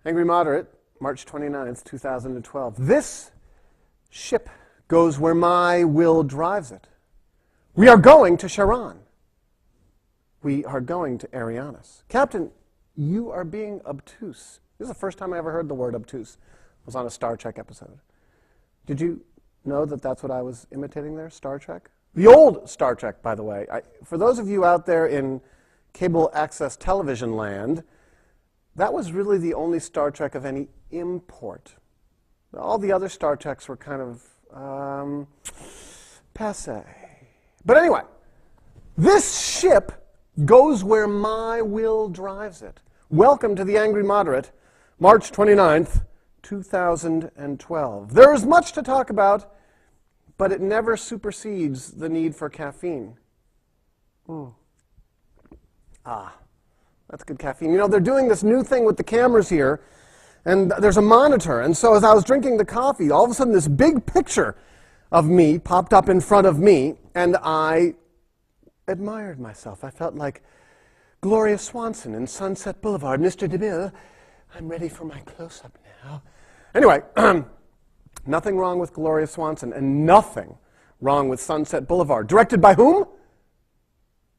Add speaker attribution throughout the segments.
Speaker 1: Angry Moderate, March 29th, 2012. This ship goes where my will drives it. We are going to Charon. We are going to Arianus. Captain, you are being obtuse. This is the first time I ever heard the word obtuse. It was on a Star Trek episode. Did you know that that's what I was imitating there, Star Trek? The old Star Trek, by the way. For those of you out there in cable access television land, that was really the only Star Trek of any import. All the other Star Treks were kind of passé. But anyway, this ship goes where my will drives it. Welcome to the Angry Moderate, March 29th, 2012. There is much to talk about, but it never supersedes the need for caffeine. That's good caffeine. You know, they're doing this new thing with the cameras here, and there's a monitor. And so as I was drinking the coffee, all of a sudden this big picture of me popped up in front of me, and I admired myself. I felt like Gloria Swanson in Sunset Boulevard. Mr. DeMille, I'm ready for my close-up now. Anyway, nothing wrong with Gloria Swanson, and nothing wrong with Sunset Boulevard. Directed by whom?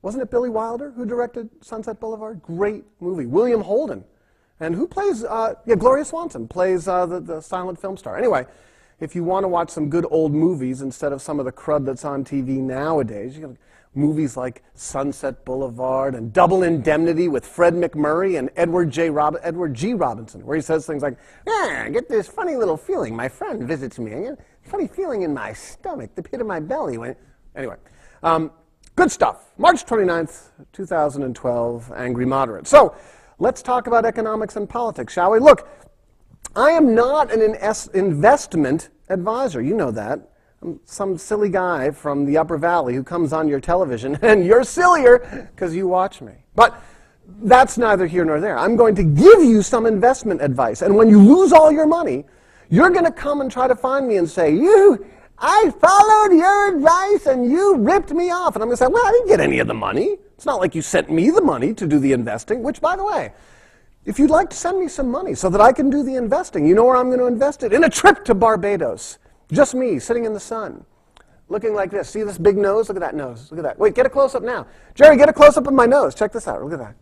Speaker 1: Wasn't it Billy Wilder who directed Sunset Boulevard? Great movie. William Holden. And who plays, Gloria Swanson plays the silent film star. Anyway, if you want to watch some good old movies instead of some of the crud that's on TV nowadays, you got movies like Sunset Boulevard and Double Indemnity with Fred MacMurray and Edward G. Robinson, where he says things like, I get this funny little feeling. My friend visits me. I get a funny feeling in my stomach, the pit of my belly. Anyway, good stuff. March 29th, 2012, Angry Moderate. So, let's talk about economics and politics, shall we? Look, I am not an investment advisor. You know that. I'm some silly guy from the Upper Valley who comes on your television, and you're sillier because you watch me. But that's neither here nor there. I'm going to give you some investment advice. And when you lose all your money, you're going to come and try to find me and say, I followed your advice and you ripped me off. And I'm going to say, well, I didn't get any of the money. It's not like you sent me the money to do the investing, which, by the way, if you'd like to send me some money so that I can do the investing, you know where I'm going to invest it? In a trip to Barbados. Just me, sitting in the sun, looking like this. See this big nose? Look at that nose. Look at that. Wait, get a close-up now. Jerry, get a close-up of my nose. Check this out. Look at that.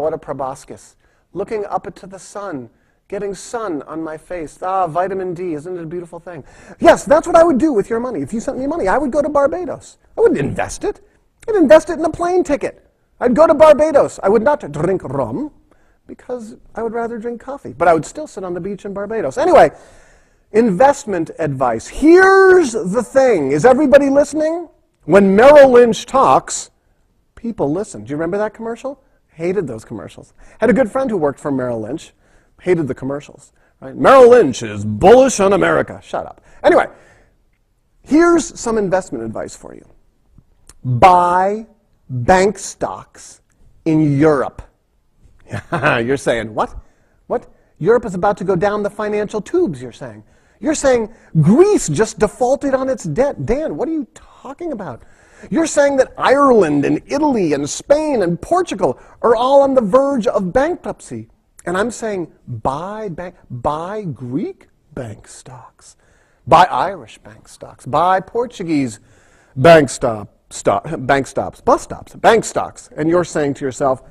Speaker 1: What a proboscis. Looking up into the sun. Getting sun on my face. Vitamin D. Isn't it a beautiful thing? Yes, that's what I would do with your money. If you sent me money, I would go to Barbados. I wouldn't invest it. I'd invest it in a plane ticket. I'd go to Barbados. I would not drink rum because I would rather drink coffee. But I would still sit on the beach in Barbados. Anyway, investment advice. Here's the thing. Is everybody listening? When Merrill Lynch talks, people listen. Do you remember that commercial? Hated those commercials. Had a good friend who worked for Merrill Lynch. Hated the commercials. Right? Merrill Lynch is bullish on America. Shut up. Anyway, here's some investment advice for you. Buy bank stocks in Europe. You're saying, what? What? Europe is about to go down the financial tubes, you're saying. You're saying Greece just defaulted on its debt. Dan, what are you talking about? You're saying that Ireland and Italy and Spain and Portugal are all on the verge of bankruptcy. And I'm saying buy Greek bank stocks, buy Irish bank stocks, buy Portuguese bank stocks. And you're saying to yourself,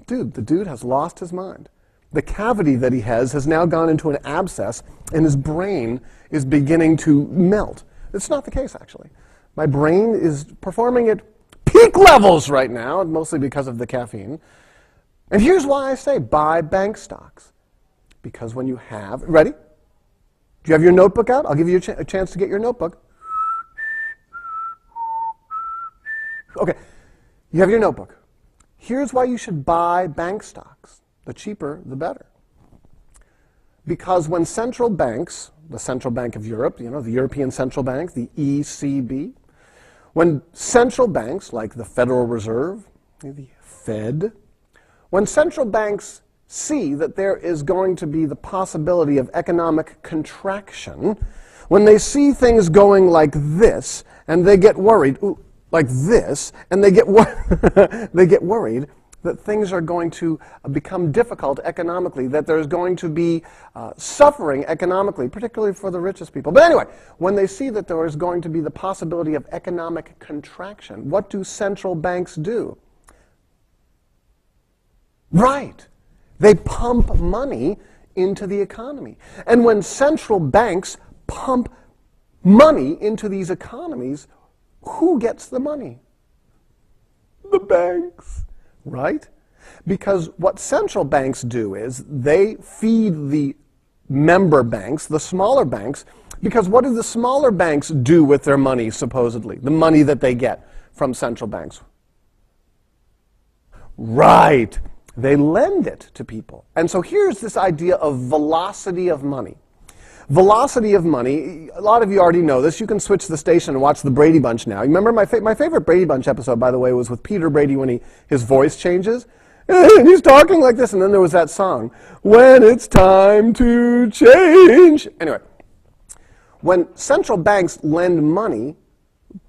Speaker 1: dude, the dude has lost his mind. The cavity that he has now gone into an abscess, and his brain is beginning to melt. It's not the case, actually. My brain is performing at peak levels right now, mostly because of the caffeine. And here's why I say buy bank stocks. Because when you have... Ready? Do you have your notebook out? I'll give you a chance to get your notebook. Okay. You have your notebook. Here's why you should buy bank stocks. The cheaper, the better. Because when central banks, the Central Bank of Europe, the European Central Bank, the ECB, when central banks like the Federal Reserve, the Fed, when central banks see that there is going to be the possibility of economic contraction, when they see things going like this, and they get worried, like this, and they get worried, that things are going to become difficult economically, that there's going to be suffering economically, particularly for the richest people. But anyway, when they see that there is going to be the possibility of economic contraction, what do central banks do? Right. They pump money into the economy. And when central banks pump money into these economies, who gets the money? The banks, right? Because what central banks do is they feed the member banks, the smaller banks, because what do the smaller banks do with their money, supposedly? The money that they get from central banks. Right. They lend it to people. And so here's this idea of velocity of money. Velocity of money, a lot of you already know this. You can switch the station and watch the Brady Bunch now. Remember my favorite Brady Bunch episode, by the way, was with Peter Brady when his voice changes. And he's talking like this, and then there was that song, "When it's time to change." Anyway, when central banks lend money,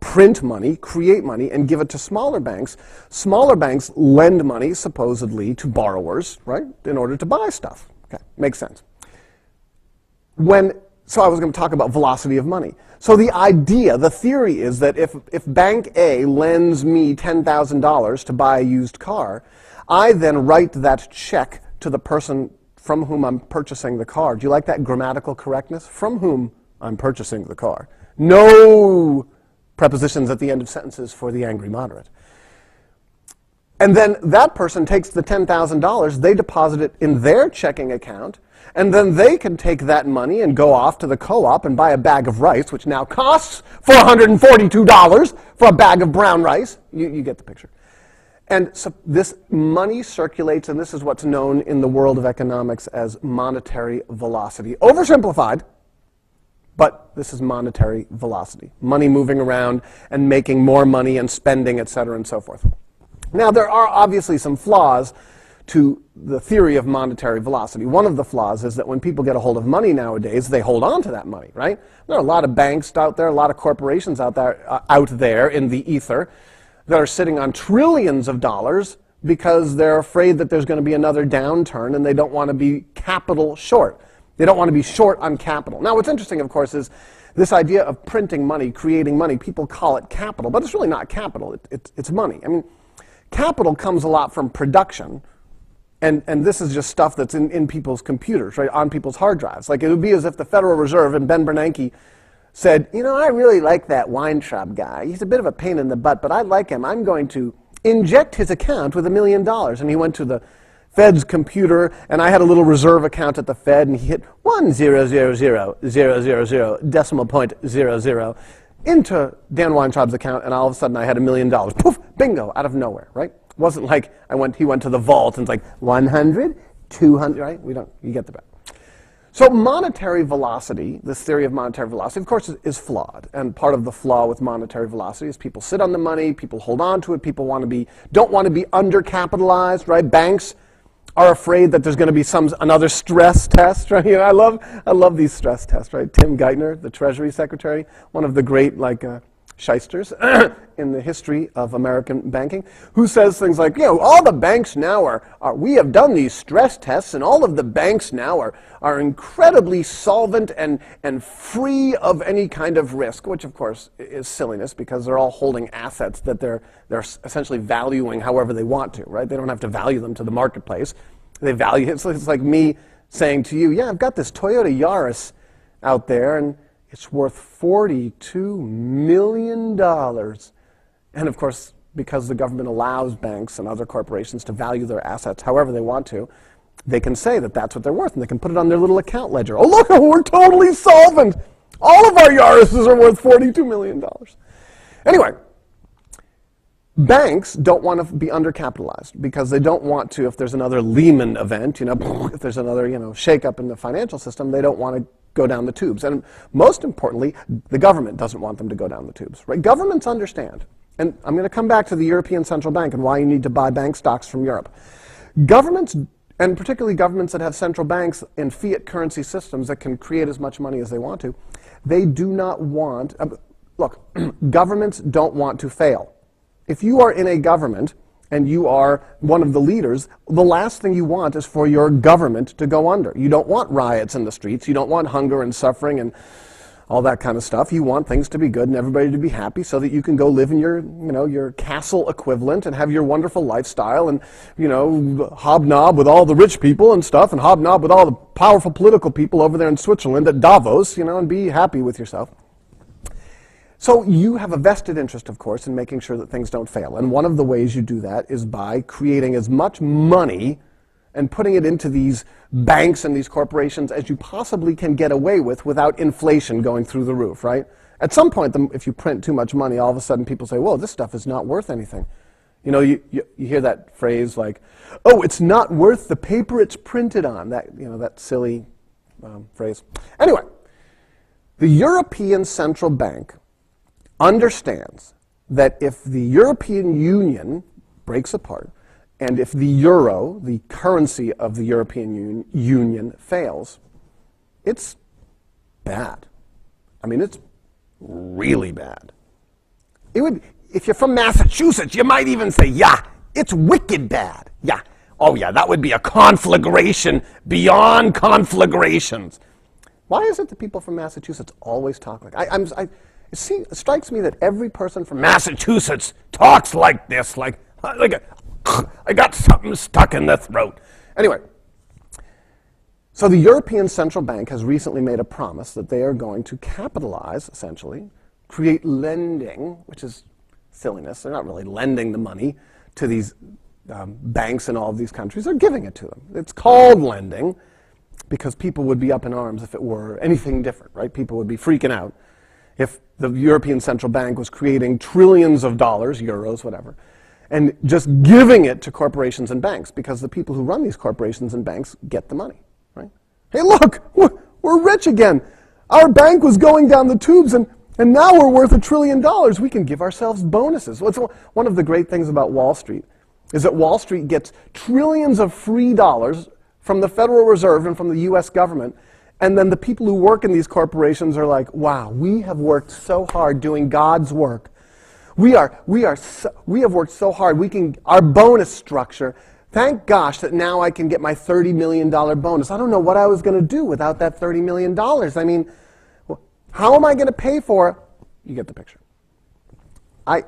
Speaker 1: print money, create money, and give it to smaller banks lend money, supposedly, to borrowers, right, in order to buy stuff. Okay, makes sense. So I was going to talk about velocity of money. So the idea, the theory is that if Bank A lends me $10,000 to buy a used car, I then write that check to the person from whom I'm purchasing the car. Do you like that grammatical correctness? From whom I'm purchasing the car. No prepositions at the end of sentences for the angry moderate. And then that person takes the $10,000, they deposit it in their checking account, and then they can take that money and go off to the co-op and buy a bag of rice, which now costs $442 for a bag of brown rice. You get the picture. And so this money circulates, and this is what's known in the world of economics as monetary velocity. Oversimplified, but this is monetary velocity. Money moving around and making more money and spending, et cetera, and so forth. Now, there are obviously some flaws to the theory of monetary velocity. One of the flaws is that when people get a hold of money nowadays, they hold on to that money, right? There are a lot of banks out there, a lot of corporations out there in the ether that are sitting on trillions of dollars because they're afraid that there's going to be another downturn and they don't want to be capital short. They don't want to be short on capital. Now, what's interesting, of course, is this idea of printing money, creating money. People call it capital, but it's really not capital. It's money. I mean, capital comes a lot from production. And this is just stuff that's in people's computers, right, on people's hard drives. Like, it would be as if the Federal Reserve and Ben Bernanke said, you know, I really like that Weintraub guy. He's a bit of a pain in the butt, but I like him. I'm going to inject his account with $1 million. And he went to the Fed's computer, and I had a little reserve account at the Fed, and he hit 1,000,000 decimal point 00 into Dan Weintraub's account, and all of a sudden I had $1 million. Poof, bingo, out of nowhere, right? It wasn't like he went to the vault and it's like 100, 200, right? You get the bet. So monetary velocity, this theory of monetary velocity, of course, is flawed. And part of the flaw with monetary velocity is people sit on the money, people hold on to it, people don't want to be undercapitalized, right? Banks are afraid that there's going to be another stress test, right? You know, I love these stress tests, right? Tim Geithner, the Treasury Secretary, one of the great shysters in the history of American banking, who says things like, you know, all the banks now we have done these stress tests, and all of the banks now are incredibly solvent and free of any kind of risk, which of course is silliness because they're all holding assets that they're essentially valuing however they want to, right? They don't have to value them to the marketplace. They value it. So it's like me saying to you, yeah, I've got this Toyota Yaris out there, and it's worth $42 million. And of course, because the government allows banks and other corporations to value their assets however they want to, they can say that that's what they're worth, and they can put it on their little account ledger. Oh, look, we're totally solvent. All of our Yarises are worth $42 million. Anyway, banks don't want to be undercapitalized because they don't want to, if there's another Lehman event, you know, if there's another, shakeup in the financial system, they don't want to go down the tubes. And most importantly, the government doesn't want them to go down the tubes, right? Governments understand. And I'm going to come back to the European Central Bank and why you need to buy bank stocks from Europe. Governments, and particularly governments that have central banks in fiat currency systems that can create as much money as they want to, they do not want, look, governments don't want to fail. If you are in a government and you are one of the leaders, the last thing you want is for your government to go under. You don't want riots in the streets. You don't want hunger and suffering and all that kind of stuff. You want things to be good and everybody to be happy so that you can go live in your, your castle equivalent and have your wonderful lifestyle and, hobnob with all the rich people and stuff and hobnob with all the powerful political people over there in Switzerland at Davos, and be happy with yourself. So you have a vested interest, of course, in making sure that things don't fail. And one of the ways you do that is by creating as much money and putting it into these banks and these corporations as you possibly can get away with without inflation going through the roof, right? At some point, if you print too much money, all of a sudden people say, whoa, this stuff is not worth anything. You hear that phrase like, oh, it's not worth the paper it's printed on, that silly phrase. Anyway, the European Central Bank understands that if the European Union breaks apart, and if the euro, the currency of the European Union, fails, it's bad. I mean, it's really bad. If you're from Massachusetts, you might even say, yeah, it's wicked bad. Yeah. Oh, yeah, that would be a conflagration beyond conflagrations. Why is it that people from Massachusetts always talk like it strikes me that every person from Massachusetts talks like this, like I got something stuck in the throat. Anyway, so the European Central Bank has recently made a promise that they are going to capitalize, essentially, create lending, which is silliness. They're not really lending the money to these banks in all of these countries. They're giving it to them. It's called lending because people would be up in arms if it were anything different, right? People would be freaking out if the European Central Bank was creating trillions of dollars, euros, whatever, and just giving it to corporations and banks because the people who run these corporations and banks get the money, right? Hey, look, we're rich again. Our bank was going down the tubes and now we're worth $1 trillion. We can give ourselves bonuses. One of the great things about Wall Street is that Wall Street gets trillions of free dollars from the Federal Reserve and from the U.S. government, and then the people who work in these corporations are like, wow, we have worked so hard doing God's work. We have worked so hard. Our bonus structure, thank gosh that now I can get my $30 million bonus. I don't know what I was going to do without that $30 million. I mean, how am I going to pay for it? You get the picture. I'm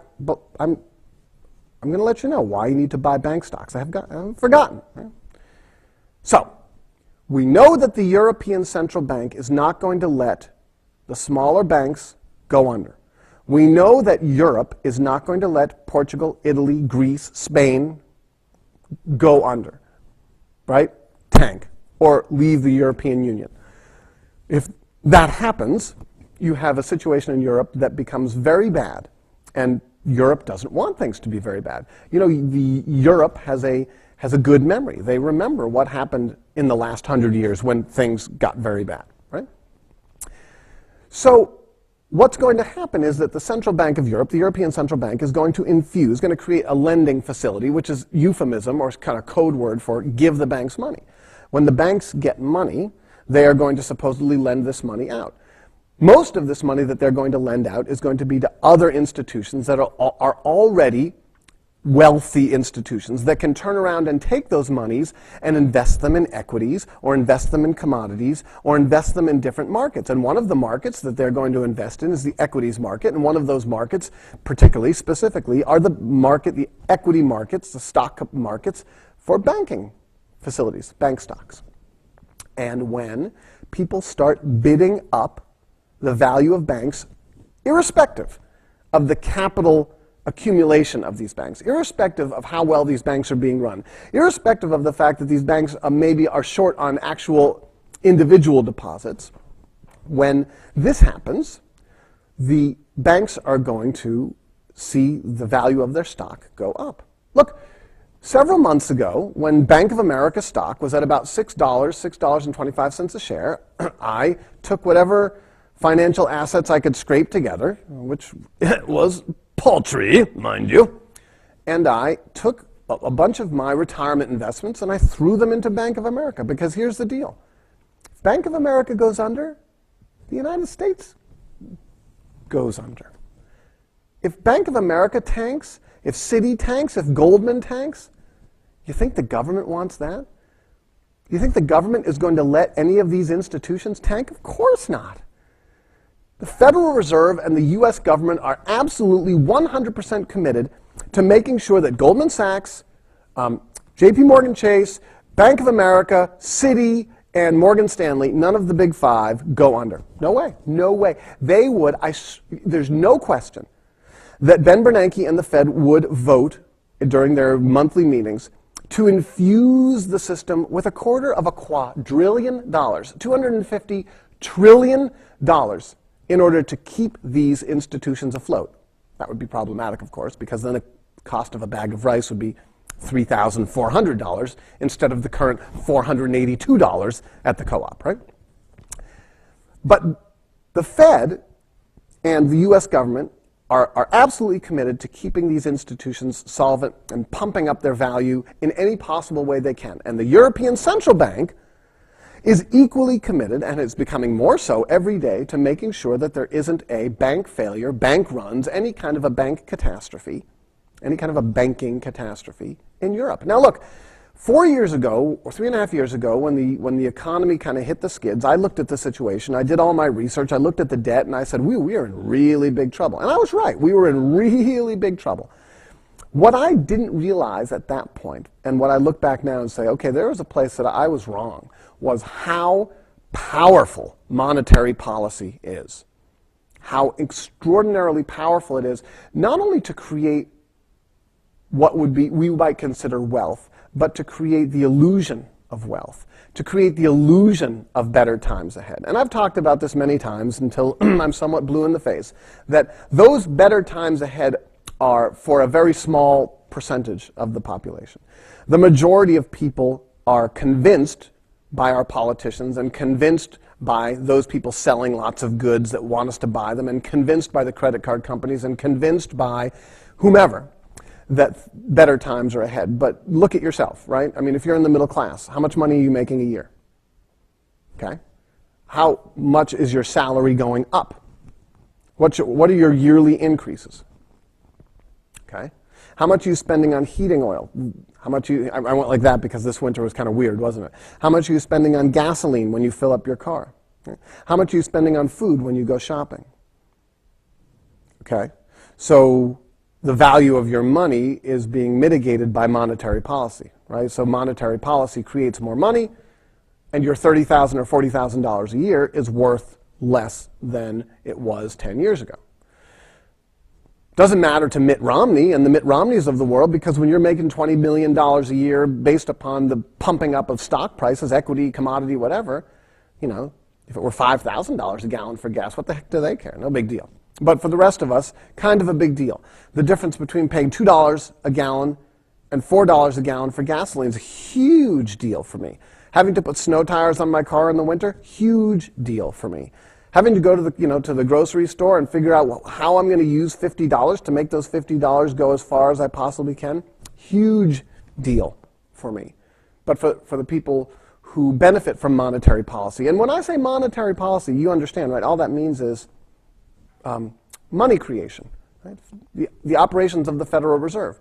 Speaker 1: going to let you know why you need to buy bank stocks. I haven't forgotten. Right? So, we know that the European Central Bank is not going to let the smaller banks go under. We know that Europe is not going to let Portugal, Italy, Greece, Spain go under, right? Tank, or leave the European Union. If that happens, you have a situation in Europe that becomes very bad, and Europe doesn't want things to be very bad. Europe has a good memory. They remember what happened in the last 100 years when things got very bad, right? So what's going to happen is that the Central Bank of Europe, the European Central Bank, is going to create a lending facility, which is euphemism or kind of code word for give the banks money. When the banks get money, they are going to supposedly lend this money out. Most of this money that they're going to lend out is going to be to other institutions that are already wealthy institutions that can turn around and take those monies and invest them in equities or invest them in commodities or invest them in different markets. And one of the markets that they're going to invest in is the equities market. And one of those markets, specifically, are the equity markets, the stock markets for banking facilities, bank stocks. And when people start bidding up the value of banks, irrespective of the capital accumulation of these banks, irrespective of how well these banks are being run, irrespective of the fact that these banks maybe are short on actual individual deposits, when this happens, the banks are going to see the value of their stock go up. Look, several months ago, when Bank of America stock was at about $6, $6.25 a share, I took whatever financial assets I could scrape together, which was paltry, mind you, and I took a bunch of my retirement investments and I threw them into Bank of America, because here's the deal. If Bank of America goes under, the United States goes under. If Bank of America tanks, if Citi tanks, if Goldman tanks, you think the government wants that? You think the government is going to let any of these institutions tank? Of course not. The Federal Reserve and the U.S. government are absolutely 100% committed to making sure that Goldman Sachs, J.P. Morgan Chase, Bank of America, Citi, and Morgan Stanley, none of the big five, go under. No way. No way. They would, there's no question that Ben Bernanke and the Fed would vote during their monthly meetings to infuse the system with $250 billion, $250 trillion, in order to keep these institutions afloat. That would be problematic, of course, because then the cost of a bag of rice would be $3,400 instead of the current $482 at the co-op, right? But the Fed and the U.S. government are absolutely committed to keeping these institutions solvent and pumping up their value in any possible way they can. And the European Central Bank is equally committed, and is becoming more so every day, to making sure that there isn't a bank failure, bank runs, any kind of a bank catastrophe, any kind of a banking catastrophe in Europe. Now look, 4 years ago, or 3.5 years ago, when the economy kind of hit the skids, I looked at the situation, I did all my research, I looked at the debt, and I said, we are in really big trouble. And I was right, we were in really big trouble. What I didn't realize at that point, and what I look back now and say, okay, there was a place that I was wrong, was how powerful monetary policy is. How extraordinarily powerful it is, not only to create what we might consider wealth, but to create the illusion of wealth, to create the illusion of better times ahead. And I've talked about this many times until I'm somewhat blue in the face, that those better times ahead are for a very small percentage of the population. The majority of people are convinced by our politicians and convinced by those people selling lots of goods that want us to buy them, and convinced by the credit card companies, and convinced by whomever that better times are ahead. But look at yourself, right? I mean, if you're in the middle class, how much money are you making a year? Okay? How much is your salary going up? What are your yearly increases? Okay? How much are you spending on heating oil? How much I went like that because this winter was kind of weird, wasn't it? How much are you spending on gasoline when you fill up your car? Okay? How much are you spending on food when you go shopping? Okay? So the value of your money is being mitigated by monetary policy, right? So monetary policy creates more money, and your $30,000 or $40,000 a year is worth less than it was 10 years ago. Doesn't matter to Mitt Romney and the Mitt Romneys of the world, because when you're making $20 million a year based upon the pumping up of stock prices, equity, commodity, whatever, you know, if it were $5,000 a gallon for gas, what the heck do they care? No big deal. But for the rest of us, kind of a big deal. The difference between paying $2 a gallon and $4 a gallon for gasoline is a huge deal for me. Having to put snow tires on my car in the winter, huge deal for me. Having to go to the grocery store and figure out how I'm going to use $50 to make those $50 go as far as I possibly can, huge deal for me. But for the people who benefit from monetary policy, and when I say monetary policy, you understand, right? All that means is money creation, right? The operations of the Federal Reserve,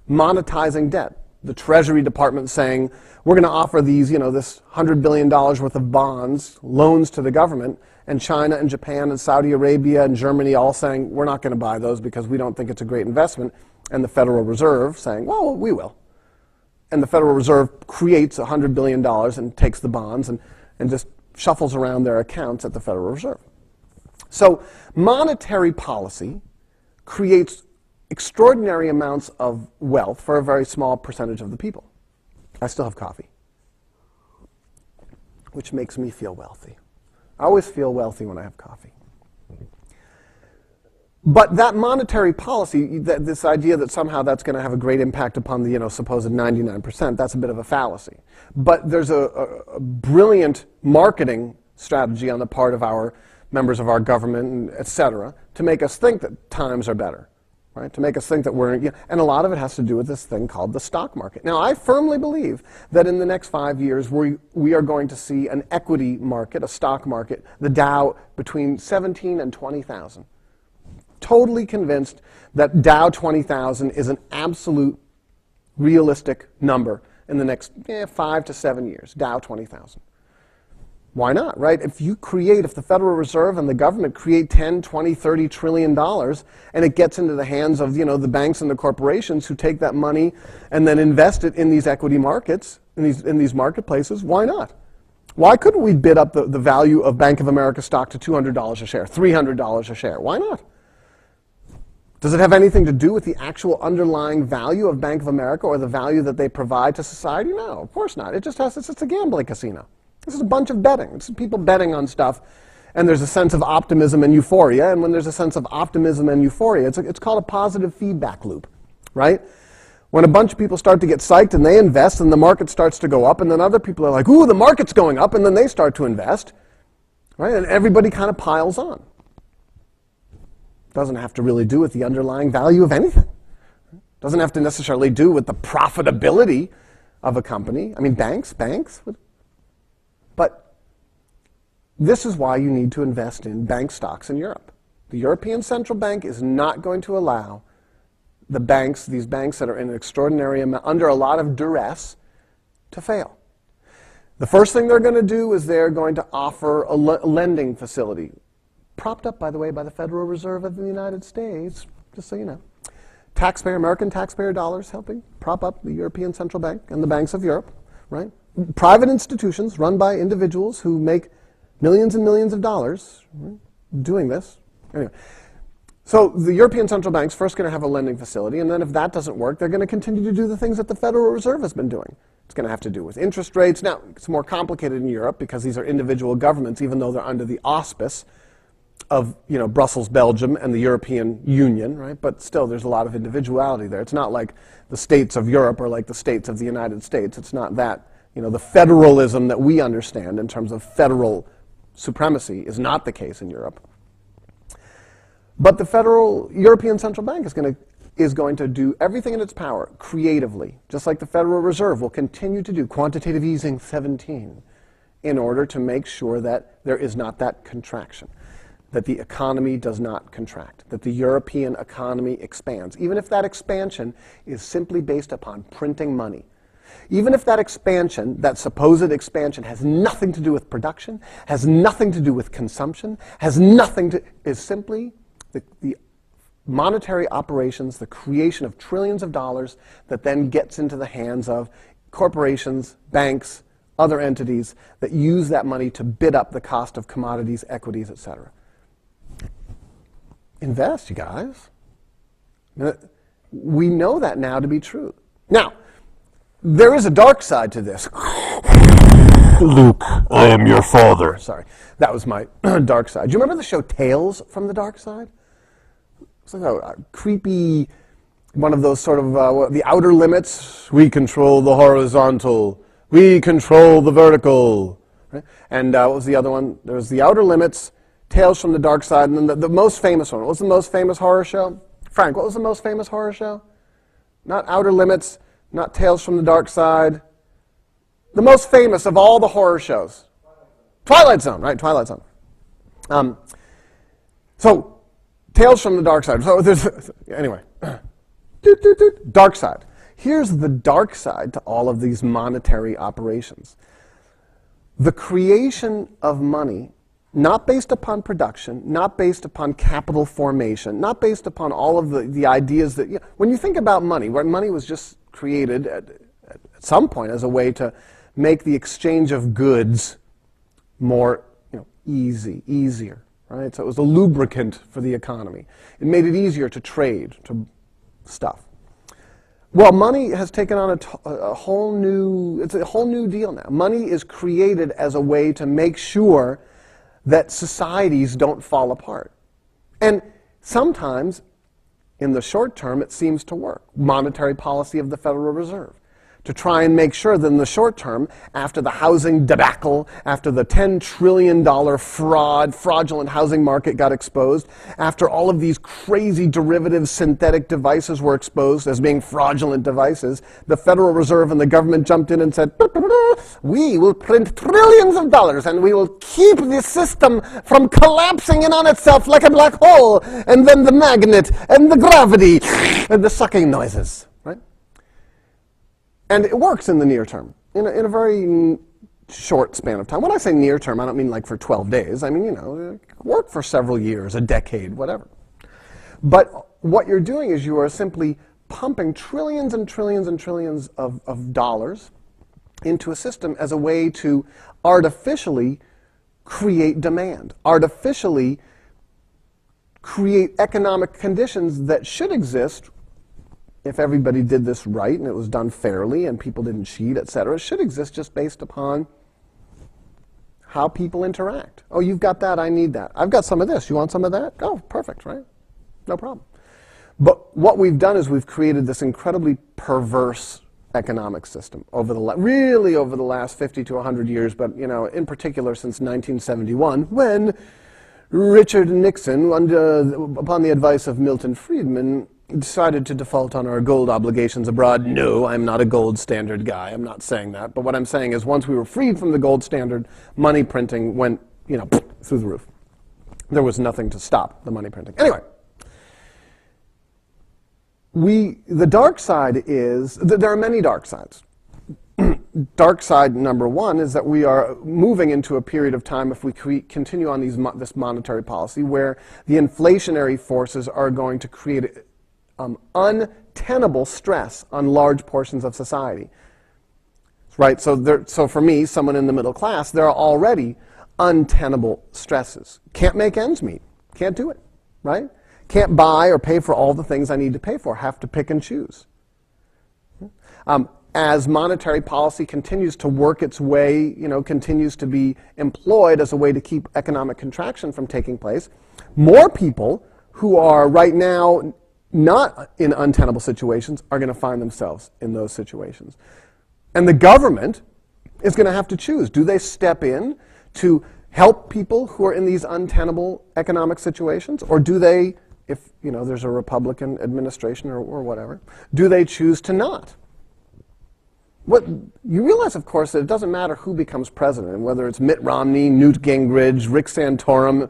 Speaker 1: monetizing debt. The Treasury Department saying, we're going to offer these, this $100 billion worth of bonds, loans to the government, and China and Japan and Saudi Arabia and Germany all saying, we're not going to buy those because we don't think it's a great investment, and the Federal Reserve saying, well, we will. And the Federal Reserve creates $100 billion and takes the bonds and just shuffles around their accounts at the Federal Reserve. So monetary policy creates extraordinary amounts of wealth for a very small percentage of the people. I still have coffee, which makes me feel wealthy. I always feel wealthy when I have coffee. But that monetary policy, this idea that somehow that's going to have a great impact upon the supposed 99%, that's a bit of a fallacy. But there's a brilliant marketing strategy on the part of our members of our government, et cetera, to make us think that times are better. Right, to make us think that and a lot of it has to do with this thing called the stock market. Now, I firmly believe that in the next 5 years, we are going to see an equity market, a stock market, the Dow between 17 and 20,000. totally convinced that Dow 20,000 is an absolute realistic number in the next 5 to 7 years, Dow 20,000. Why not, right? If the Federal Reserve and the government create 10, 20, 30 trillion dollars, and it gets into the hands of, the banks and the corporations who take that money and then invest it in these equity markets, in these marketplaces, why not? Why couldn't we bid up the value of Bank of America stock to $200 a share, $300 a share? Why not? Does it have anything to do with the actual underlying value of Bank of America or the value that they provide to society? No, of course not. It's a gambling casino. This is a bunch of betting. It's people betting on stuff, and there's a sense of optimism and euphoria, and when there's a sense of optimism and euphoria, it's called a positive feedback loop, right? When a bunch of people start to get psyched and they invest and the market starts to go up, and then other people are like, ooh, the market's going up, and then they start to invest, right? And everybody kind of piles on. Doesn't have to really do with the underlying value of anything. Doesn't have to necessarily do with the profitability of a company. I mean, banks. But this is why you need to invest in bank stocks in Europe. The European Central Bank is not going to allow these banks that are in an extraordinary amount, under a lot of duress, to fail. The first thing they're going to do is they're going to offer a lending facility, propped up, by the way, by the Federal Reserve of the United States, just so you know. American taxpayer dollars helping prop up the European Central Bank and the banks of Europe, right? Private institutions run by individuals who make millions and millions of dollars doing this. Anyway, so the European Central Bank's first going to have a lending facility, and then if that doesn't work, they're going to continue to do the things that the Federal Reserve has been doing. It's going to have to do with interest rates. Now, it's more complicated in Europe because these are individual governments, even though they're under the auspice of Brussels, Belgium, and the European Union, right? But still, there's a lot of individuality there. It's not like the states of Europe or like the states of the United States. It's not that. The federalism that we understand in terms of federal supremacy is not the case in Europe. But the European Central Bank is going to do everything in its power creatively, just like the Federal Reserve will continue to do, quantitative easing 17, in order to make sure that there is not that contraction, that the economy does not contract, that the European economy expands, even if that expansion is simply based upon printing money. Even if that expansion, that supposed expansion, has nothing to do with production, has nothing to do with consumption, is simply the monetary operations, the creation of trillions of dollars that then gets into the hands of corporations, banks, other entities that use that money to bid up the cost of commodities, equities, etc. Invest, you guys. We know that now to be true. Now, there is a dark side to this. Luke, I am your father. Sorry, that was my dark side. Do you remember the show Tales from the Dark Side? It's like a creepy, one of those sort of, the outer limits. We control the horizontal. We control the vertical. Right? And what was the other one? There was The Outer Limits, Tales from the Dark Side, and then the most famous one. What was the most famous horror show? Frank, what was the most famous horror show? Not Outer Limits, not Tales from the Dark Side. The most famous of all the horror shows. Twilight Zone, right? Twilight Zone. So, Tales from the Dark Side. So anyway, dark side. Here's the dark side to all of these monetary operations. The creation of money, not based upon production, not based upon capital formation, not based upon all of the ideas that, when you think about money, where money was just created at some point as a way to make the exchange of goods more easier. Right? So it was a lubricant for the economy. It made it easier to trade, to stuff. Well, money has taken on a whole new deal now. Money is created as a way to make sure that societies don't fall apart. And sometimes, in the short term, it seems to work. Monetary policy of the Federal Reserve. to try and make sure that in the short term, after the housing debacle, after the $10 trillion fraudulent housing market got exposed, after all of these crazy derivative synthetic devices were exposed as being fraudulent devices, the Federal Reserve and the government jumped in and said, we will print trillions of dollars and we will keep the system from collapsing in on itself like a black hole, and then the magnet and the gravity and the sucking noises, right? And it works in the near term, in a very short span of time. When I say near term, I don't mean like for 12 days. I mean, work for several years, a decade, whatever. But what you're doing is you are simply pumping trillions and trillions and trillions of dollars into a system as a way to artificially create demand, artificially create economic conditions that should exist if everybody did this right and it was done fairly and people didn't cheat, etc. It should exist just based upon how people interact. Oh, you've got that, I need that. I've got some of this, you want some of that? Oh, perfect, right? No problem. But what we've done is we've created this incredibly perverse economic system really over the last 50 to 100 years, but in particular since 1971, when Richard Nixon, upon the advice of Milton Friedman, decided to default on our gold obligations abroad. No, I'm not a gold standard guy. I'm not saying that. But what I'm saying is once we were freed from the gold standard, money printing went, through the roof. There was nothing to stop the money printing. Anyway, the dark side is, there are many dark sides. Dark side number one is that we are moving into a period of time, if we continue on this monetary policy, where the inflationary forces are going to create untenable stress on large portions of society. Right? So for me, someone in the middle class, there are already untenable stresses. Can't make ends meet. Can't do it. Right? Can't buy or pay for all the things I need to pay for. Have to pick and choose. As monetary policy continues to work its way, continues to be employed as a way to keep economic contraction from taking place, more people who are right now not in untenable situations are going to find themselves in those situations. And the government is going to have to choose. Do they step in to help people who are in these untenable economic situations? Or do they, if there's a Republican administration or whatever, do they choose to not? What you realize, of course, that it doesn't matter who becomes president, whether it's Mitt Romney, Newt Gingrich, Rick Santorum,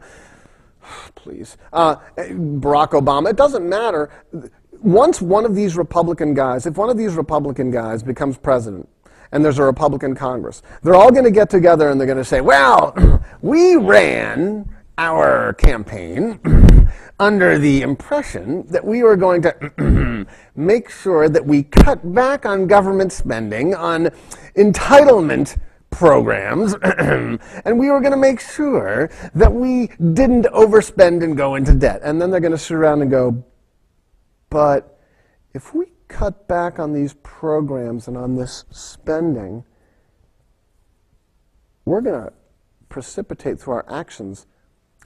Speaker 1: please, Barack Obama. It doesn't matter. Once one of these Republican guys, if one of these Republican guys becomes president, and there's a Republican Congress, they're all going to get together and they're going to say, well, we ran our campaign under the impression that we were going to make sure that we cut back on government spending, on entitlement programs, and we were going to make sure that we didn't overspend and go into debt. And then they're going to sit around and go, but if we cut back on these programs and on this spending, we're going to precipitate through our actions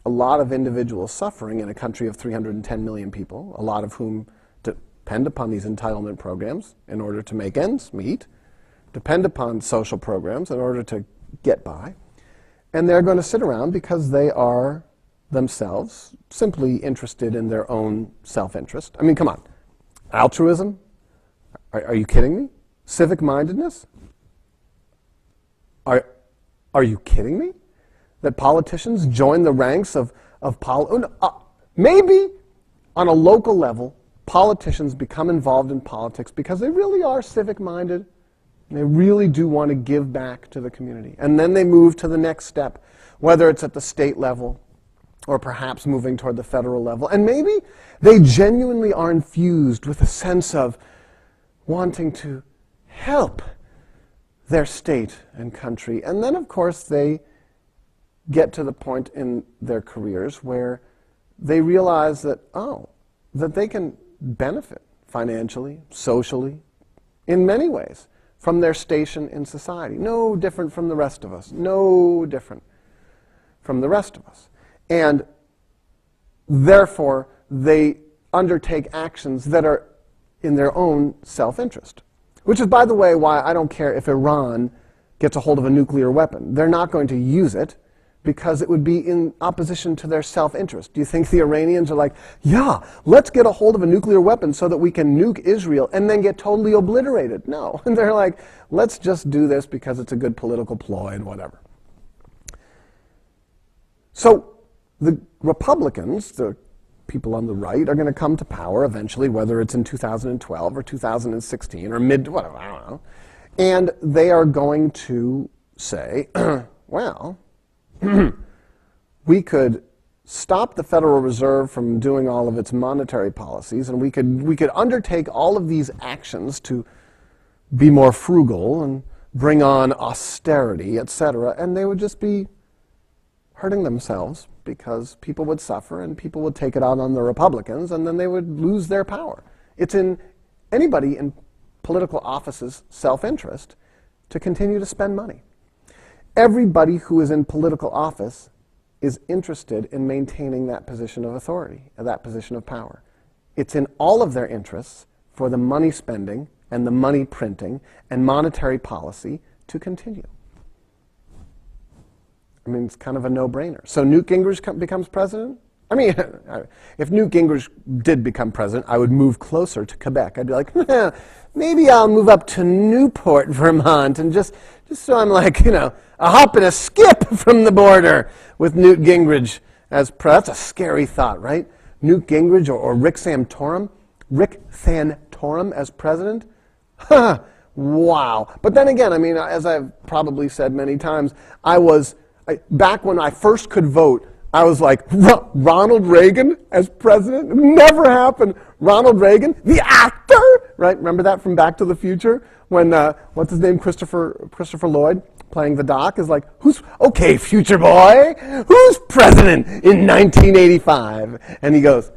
Speaker 1: a lot of individual suffering in a country of 310 million people, a lot of whom depend upon these entitlement programs in order to make ends meet, depend upon social programs in order to get by, and they're going to sit around because they are themselves simply interested in their own self-interest. I mean, come on. Altruism? Are you kidding me? Civic-mindedness? Are you kidding me? That politicians join the ranks of maybe on a local level, politicians become involved in politics because they really are civic-minded. They really do want to give back to the community. And then they move to the next step, whether it's at the state level or perhaps moving toward the federal level. And maybe they genuinely are infused with a sense of wanting to help their state and country. And then, of course, they get to the point in their careers where they realize that, that they can benefit financially, socially, in many ways from their station in society. No different from the rest of us. No different from the rest of us. And therefore, they undertake actions that are in their own self-interest. Which is, by the way, why I don't care if Iran gets a hold of a nuclear weapon. They're not going to use it because it would be in opposition to their self-interest. Do you think the Iranians are like, yeah, let's get a hold of a nuclear weapon so that we can nuke Israel and then get totally obliterated? No. And they're like, let's just do this because it's a good political ploy and whatever. So the Republicans, the people on the right, are going to come to power eventually, whether it's in 2012 or 2016 or whatever, I don't know. And they are going to say, well, we could stop the Federal Reserve from doing all of its monetary policies, and we could undertake all of these actions to be more frugal and bring on austerity, etc., and they would just be hurting themselves because people would suffer and people would take it out on the Republicans, and then they would lose their power. It's in anybody in political office's self-interest to continue to spend money. Everybody who is in political office is interested in maintaining that position of authority, that position of power. It's in all of their interests for the money spending and the money printing and monetary policy to continue. I mean, it's kind of a no-brainer. So Newt Gingrich becomes president? I mean, if Newt Gingrich did become president, I would move closer to Quebec. I'd be like, maybe I'll move up to Newport, Vermont, and just so I'm like, a hop and a skip from the border with Newt Gingrich as president. That's a scary thought, right? Newt Gingrich or Rick Santorum as president? Wow. But then again, I mean, as I've probably said many times, back when I first could vote, I was like, Ronald Reagan as president? It never happened. Ronald Reagan, the actor, right? Remember that from Back to the Future? When, what's his name, Christopher Lloyd, playing the Doc, is like, okay, future boy, who's president in 1985? And he goes,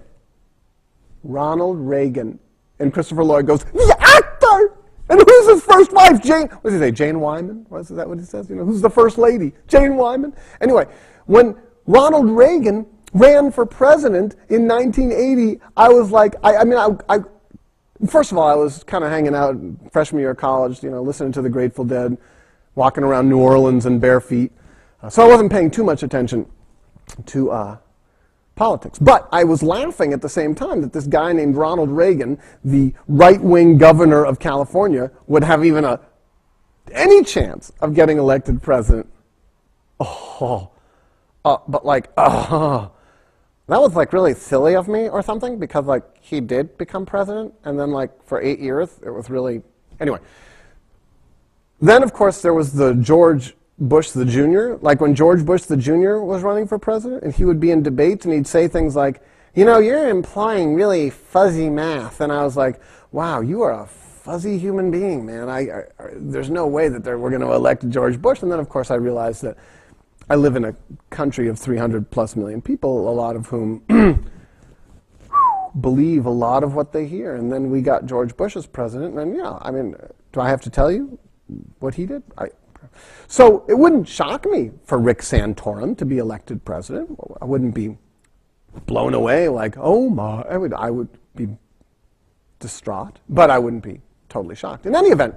Speaker 1: Ronald Reagan. And Christopher Lloyd goes, the actor! And who's his first wife? What does he say, Jane Wyman? Is that what he says? Who's the first lady? Jane Wyman? Anyway, when Ronald Reagan ran for president in 1980, I was like, first of all, I was kind of hanging out freshman year of college, listening to the Grateful Dead, walking around New Orleans in bare feet. So I wasn't paying too much attention to politics. But I was laughing at the same time that this guy named Ronald Reagan, the right-wing governor of California, would have even any chance of getting elected president. That was like really silly of me or something, because like he did become president, and then like for 8 years it was really, anyway. Then of course there was the George Bush the Jr., like when George Bush the Jr. was running for president, and he would be in debates and he'd say things like, you're implying really fuzzy math, and I was like, wow, you are a fuzzy human being, man. There's no way that we're going to elect George Bush. And then of course I realized that I live in a country of 300 plus million people, a lot of whom believe a lot of what they hear. And then we got George Bush as president, and do I have to tell you what he did? So it wouldn't shock me for Rick Santorum to be elected president. I wouldn't be blown away like, oh my, I would be distraught, but I wouldn't be totally shocked. In any event,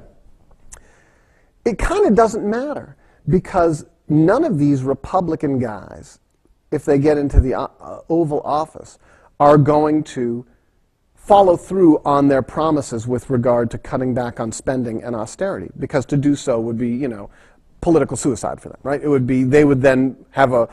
Speaker 1: it kind of doesn't matter, because none of these Republican guys, if they get into the Oval Office, are going to follow through on their promises with regard to cutting back on spending and austerity, because to do so would be, political suicide for them, right? It would be, they would then have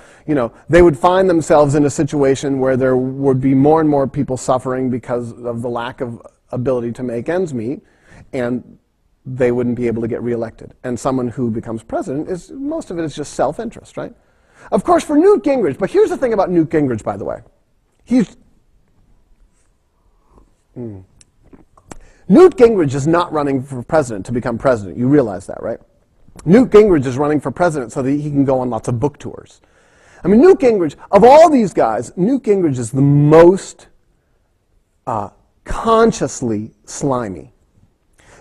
Speaker 1: they would find themselves in a situation where there would be more and more people suffering because of the lack of ability to make ends meet, and they wouldn't be able to get reelected. And someone who becomes president most of it is just self-interest, right? Of course, for Newt Gingrich, but here's the thing about Newt Gingrich, by the way. Newt Gingrich is not running for president to become president. You realize that, right? Newt Gingrich is running for president so that he can go on lots of book tours. I mean, Newt Gingrich, of all these guys, Newt Gingrich is the most consciously slimy.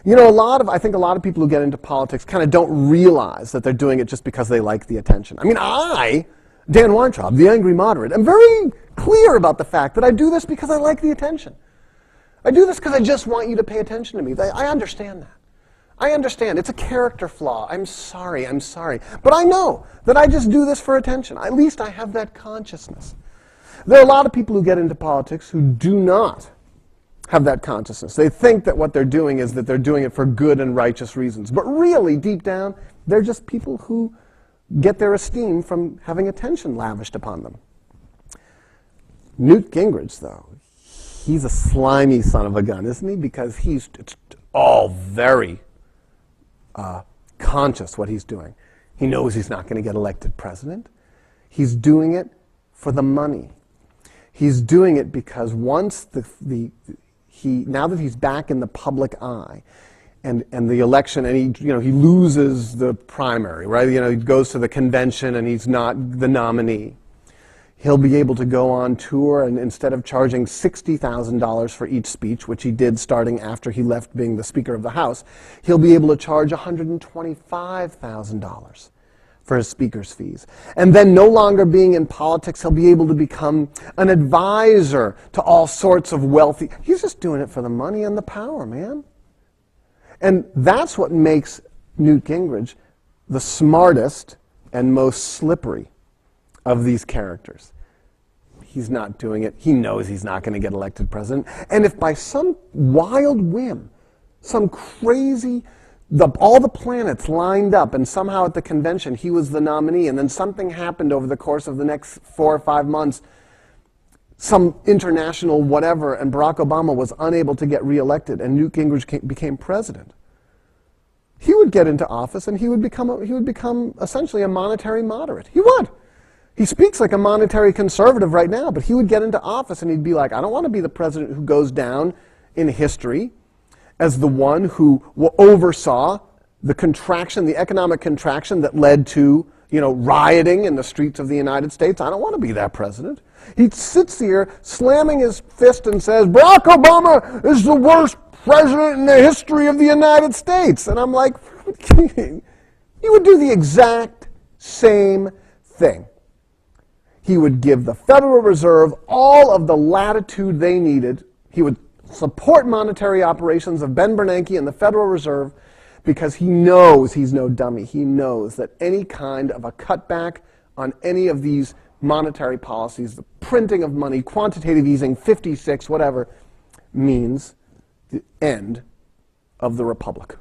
Speaker 1: I think a lot of people who get into politics kind of don't realize that they're doing it just because they like the attention. I mean, Dan Weintraub, the angry moderate, I'm very clear about the fact that I do this because I like the attention. I do this because I just want you to pay attention to me. I understand that. I understand. It's a character flaw. I'm sorry. But I know that I just do this for attention. At least I have that consciousness. There are a lot of people who get into politics who do not have that consciousness. They think that what they're doing is that they're doing it for good and righteous reasons. But really, deep down, they're just people who get their esteem from having attention lavished upon them. Newt Gingrich, though, he's a slimy son of a gun, isn't he? Because it's all very conscious what he's doing. He knows he's not going to get elected president. He's doing it for the money. He's doing it because once now that he's back in the public eye, and the election, and he loses the primary, right? He goes to the convention and he's not the nominee. He'll be able to go on tour, and instead of charging $60,000 for each speech, which he did starting after he left being the Speaker of the House, he'll be able to charge $125,000 for his speaker's fees. And then, no longer being in politics, he'll be able to become an advisor to all sorts of wealthy... He's just doing it for the money and the power, man. And that's what makes Newt Gingrich the smartest and most slippery of these characters. He's not doing it. He knows he's not going to get elected president. And if by some wild whim, some crazy, all the planets lined up and somehow at the convention he was the nominee, and then something happened over the course of the next 4 or 5 months, some international whatever, and Barack Obama was unable to get reelected and Newt Gingrich became president, he would get into office and he would become essentially a monetary moderate. He would. He speaks like a monetary conservative right now, but he would get into office and he'd be like, I don't want to be the president who goes down in history as the one who oversaw the contraction, the economic contraction that led to, rioting in the streets of the United States. I don't want to be that president. He sits here slamming his fist and says, Barack Obama is the worst president in the history of the United States. And I'm like, you would do the exact same thing. He would give the Federal Reserve all of the latitude they needed. He would support monetary operations of Ben Bernanke and the Federal Reserve because he knows he's no dummy. He knows that any kind of a cutback on any of these monetary policies, the printing of money, quantitative easing, 56, whatever, means the end of the republic.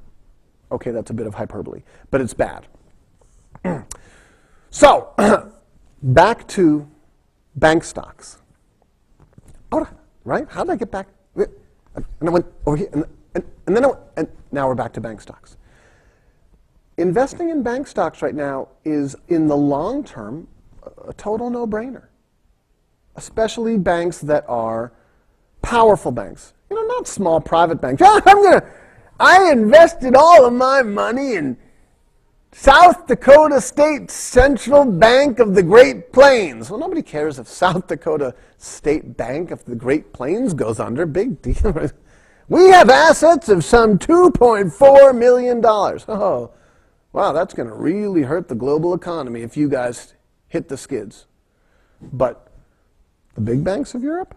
Speaker 1: Okay, that's a bit of hyperbole, but it's bad. So, back to bank stocks. Oh, right? How did I get back? And I went over here, and now we're back to bank stocks. Investing in bank stocks right now is, in the long term, a total no-brainer. Especially banks that are powerful banks. Not small private banks. I invested all of my money in South Dakota State Central Bank of the Great Plains. Well, nobody cares if South Dakota State Bank of the Great Plains goes under. Big deal. We have assets of some $2.4 million. Oh, wow, that's going to really hurt the global economy if you guys hit the skids. But the big banks of Europe,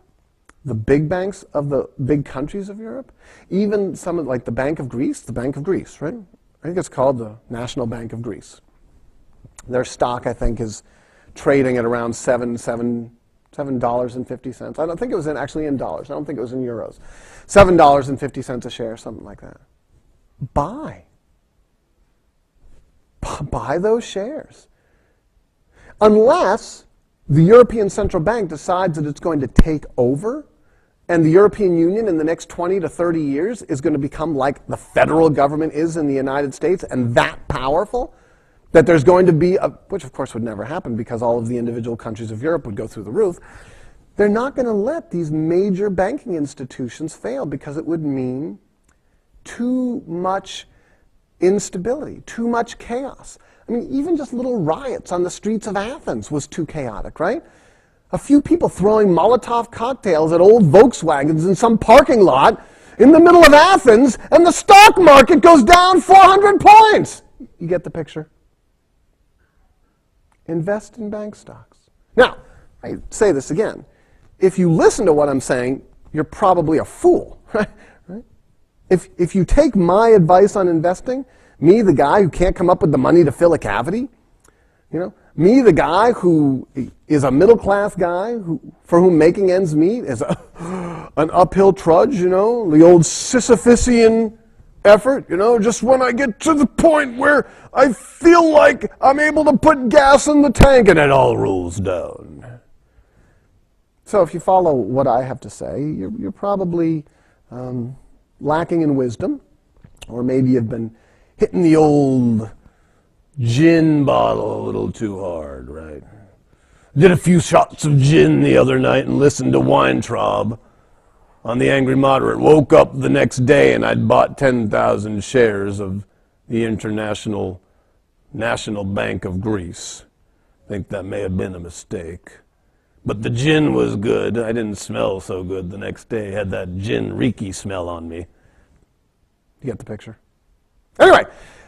Speaker 1: the big banks of the big countries of Europe, even some of, like the Bank of Greece, right? I think it's called the National Bank of Greece. Their stock, I think, is trading at around $7.50. I don't think it was actually in dollars. I don't think it was in euros. $7.50 a share, something like that. Buy those shares. Unless the European Central Bank decides that it's going to take over, and the European Union in the next 20 to 30 years is going to become like the federal government is in the United States, and that powerful, that there's going to be, which of course would never happen because all of the individual countries of Europe would go through the roof. They're not going to let these major banking institutions fail because it would mean too much instability, too much chaos. I mean, even just little riots on the streets of Athens was too chaotic, right? A few people throwing Molotov cocktails at old Volkswagens in some parking lot in the middle of Athens, and the stock market goes down 400 points. You get the picture? Invest in bank stocks. Now, I say this again. If you listen to what I'm saying, you're probably a fool, right? If you take my advice on investing, me, the guy who can't come up with the money to fill a cavity, me, the guy who is a middle-class guy for whom making ends meet is an uphill trudge, the old Sisyphusian effort, just when I get to the point where I feel like I'm able to put gas in the tank and it all rolls down. So if you follow what I have to say, you're probably lacking in wisdom, or maybe you've been hitting the old gin bottle a little too hard, right? Did a few shots of gin the other night and listened to Weintraub on the Angry Moderate. Woke up the next day and I'd bought 10,000 shares of the International National Bank of Greece. I think that may have been a mistake. But the gin was good. I didn't smell so good the next day. Had that gin reeky smell on me. You get the picture? Anyway,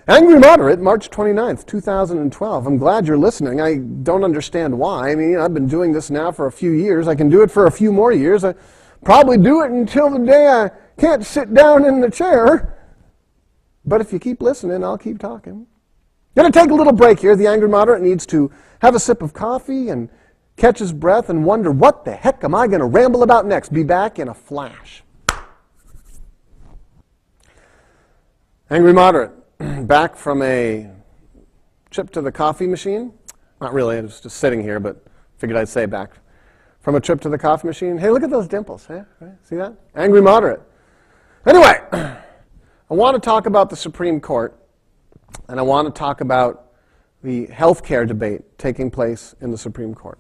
Speaker 1: Angry Moderate, March 29th, 2012. I'm glad you're listening. I don't understand why. I mean, I've been doing this now for a few years. I can do it for a few more years. I probably do it until the day I can't sit down in the chair. But if you keep listening, I'll keep talking. Going to take a little break here. The Angry Moderate needs to have a sip of coffee and catch his breath and wonder, what the heck am I going to ramble about next? Be back in a flash. Angry Moderate, back from a trip to the coffee machine. Not really, I was just sitting here, but figured I'd say back from a trip to the coffee machine. Hey, look at those dimples. Right? See that? Angry Moderate. Anyway, I want to talk about the Supreme Court, and I want to talk about the health care debate taking place in the Supreme Court,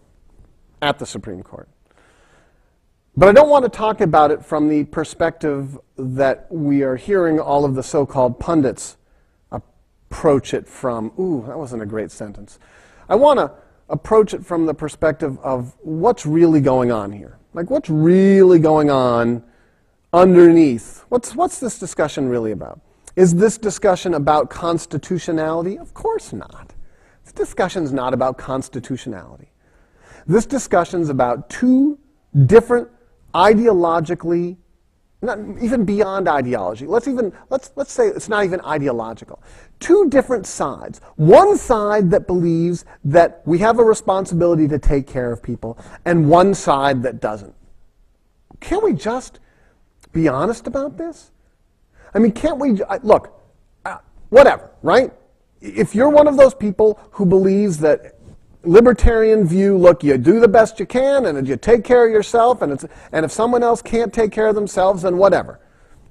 Speaker 1: at the Supreme Court. But I don't want to talk about it from the perspective that we are hearing all of the so-called pundits approach it from. Ooh, that wasn't a great sentence. I want to approach it from the perspective of what's really going on here. Like, what's really going on underneath? What's this discussion really about? Is this discussion about constitutionality? Of course not. This discussion's not about constitutionality. This discussion's about two different ideologically, not even beyond ideology. Let's say it's not even ideological. Two different sides. One side that believes that we have a responsibility to take care of people, and one side that doesn't. Can't we just be honest about this? I mean, can't we, look, whatever, right? If you're one of those people who believes that libertarian view, look, you do the best you can, and you take care of yourself, and if someone else can't take care of themselves, then whatever,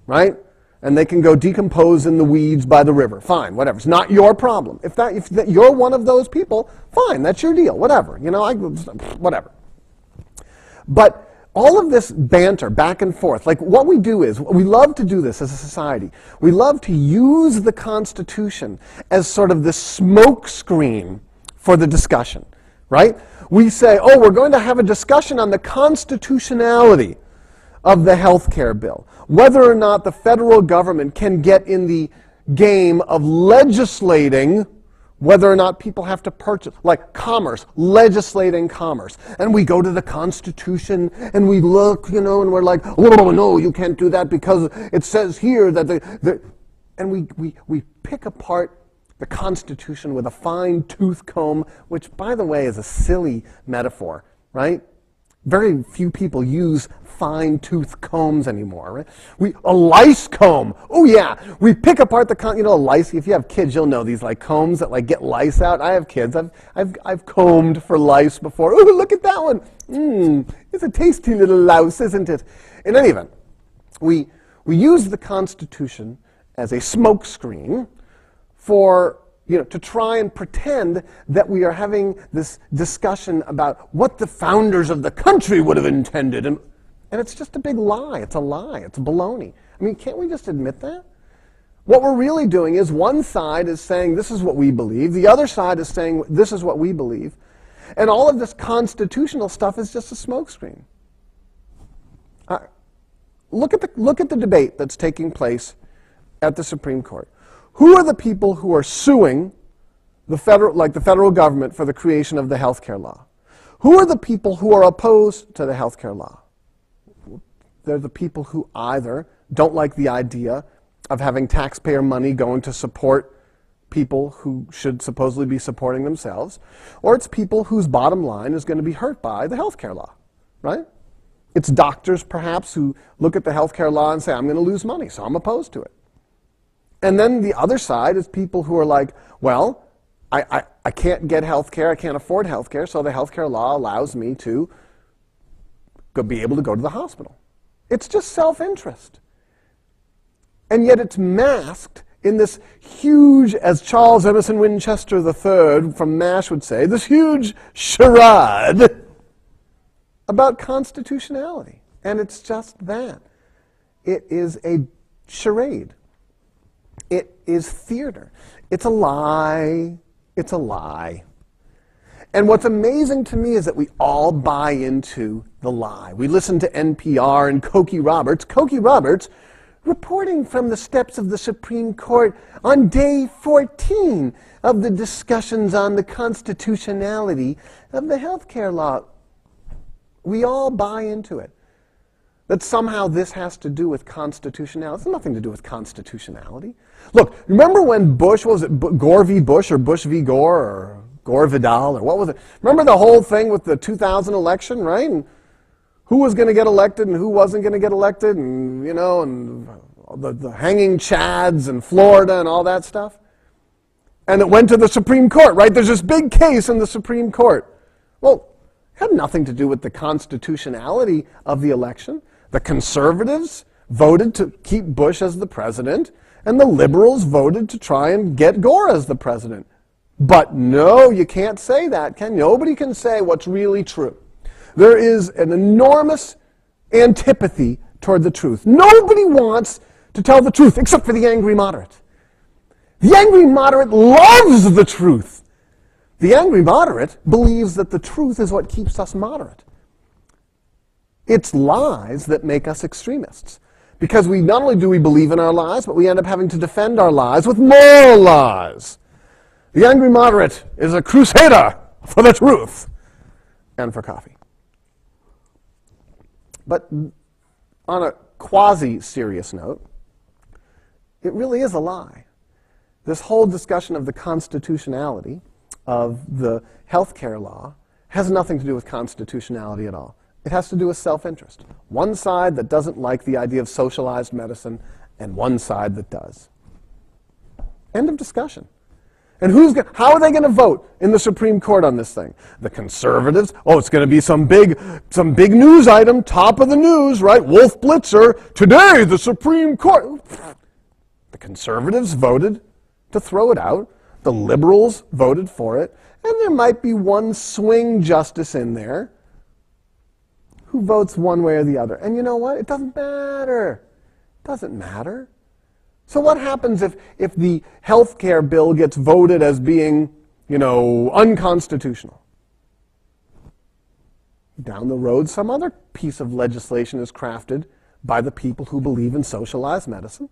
Speaker 1: right? And they can go decompose in the weeds by the river. Fine, whatever. It's not your problem. If you're one of those people, fine, that's your deal, whatever. Whatever. But all of this banter back and forth, like what we do is, we love to do this as a society. We love to use the Constitution as sort of this smoke screen for the discussion, right? We say, oh, we're going to have a discussion on the constitutionality of the health care bill, whether or not the federal government can get in the game of legislating whether or not people have to purchase, like commerce, legislating commerce. And we go to the Constitution and we look, and we're like, oh, no, you can't do that because it says here that and we pick apart the Constitution with a fine-tooth comb, which, by the way, is a silly metaphor, right? Very few people use fine-tooth combs anymore, right? A lice comb. Oh, yeah. We pick apart the lice. If you have kids, you'll know these like combs that like get lice out. I have kids. I've combed for lice before. Oh, look at that one. It's a tasty little louse, isn't it? In any event, we use the Constitution as a smokescreen for, to try and pretend that we are having this discussion about what the founders of the country would have intended. And it's just a big lie. It's a lie. It's baloney. I mean, can't we just admit that? What we're really doing is one side is saying this is what we believe. The other side is saying this is what we believe. And all of this constitutional stuff is just a smokescreen. Look at the debate that's taking place at the Supreme Court. Who are the people who are suing the federal government for the creation of the health care law? Who are the people who are opposed to the health care law? They're the people who either don't like the idea of having taxpayer money going to support people who should supposedly be supporting themselves, or it's people whose bottom line is going to be hurt by the healthcare law, right? It's doctors, perhaps, who look at the healthcare law and say, I'm going to lose money, so I'm opposed to it. And then the other side is people who are like, well, I can't get healthcare, I can't afford healthcare, so the healthcare law allows me to be able to go to the hospital. It's just self-interest. And yet it's masked in this huge, as Charles Emerson Winchester III from MASH would say, this huge charade about constitutionality. And it's just that. It is a charade. It is theater. It's a lie. It's a lie. And what's amazing to me is that we all buy into the lie. We listen to NPR and Cokie Roberts reporting from the steps of the Supreme Court on day 14 of the discussions on the constitutionality of the healthcare law. We all buy into it. That somehow this has to do with constitutionality. It's nothing to do with constitutionality. Look, remember when Bush, what was it, Gore v. Bush or Bush v. Gore or Gore Vidal or what was it? Remember the whole thing with the 2000 election, right? And who was going to get elected and who wasn't going to get elected, and, you know, and the hanging chads in Florida and all that stuff? And it went to the Supreme Court, right? There's this big case in the Supreme Court. Well, it had nothing to do with the constitutionality of the election. The conservatives voted to keep Bush as the president, and the liberals voted to try and get Gore as the president. But no, you can't say that, can you? Nobody can say what's really true. There is an enormous antipathy toward the truth. Nobody wants to tell the truth except for the angry moderate. The angry moderate loves the truth. The angry moderate believes that the truth is what keeps us moderate. It's lies that make us extremists. Because we not only do we believe in our lies, but we end up having to defend our lies with more lies. The angry moderate is a crusader for the truth and for coffee. But on a quasi-serious note, it really is a lie. This whole discussion of the constitutionality of the healthcare law has nothing to do with constitutionality at all. It has to do with self-interest. One side that doesn't like the idea of socialized medicine, and one side that does. End of discussion. And how are they going to vote in the Supreme Court on this thing? The conservatives, it's going to be some big news item, top of the news, right? Wolf Blitzer, today the Supreme Court. The conservatives voted to throw it out. The liberals voted for it. And there might be one swing justice in there who votes one way or the other. And you know what? It doesn't matter. It doesn't matter. So what happens if the health care bill gets voted as being, unconstitutional? Down the road, some other piece of legislation is crafted by the people who believe in socialized medicine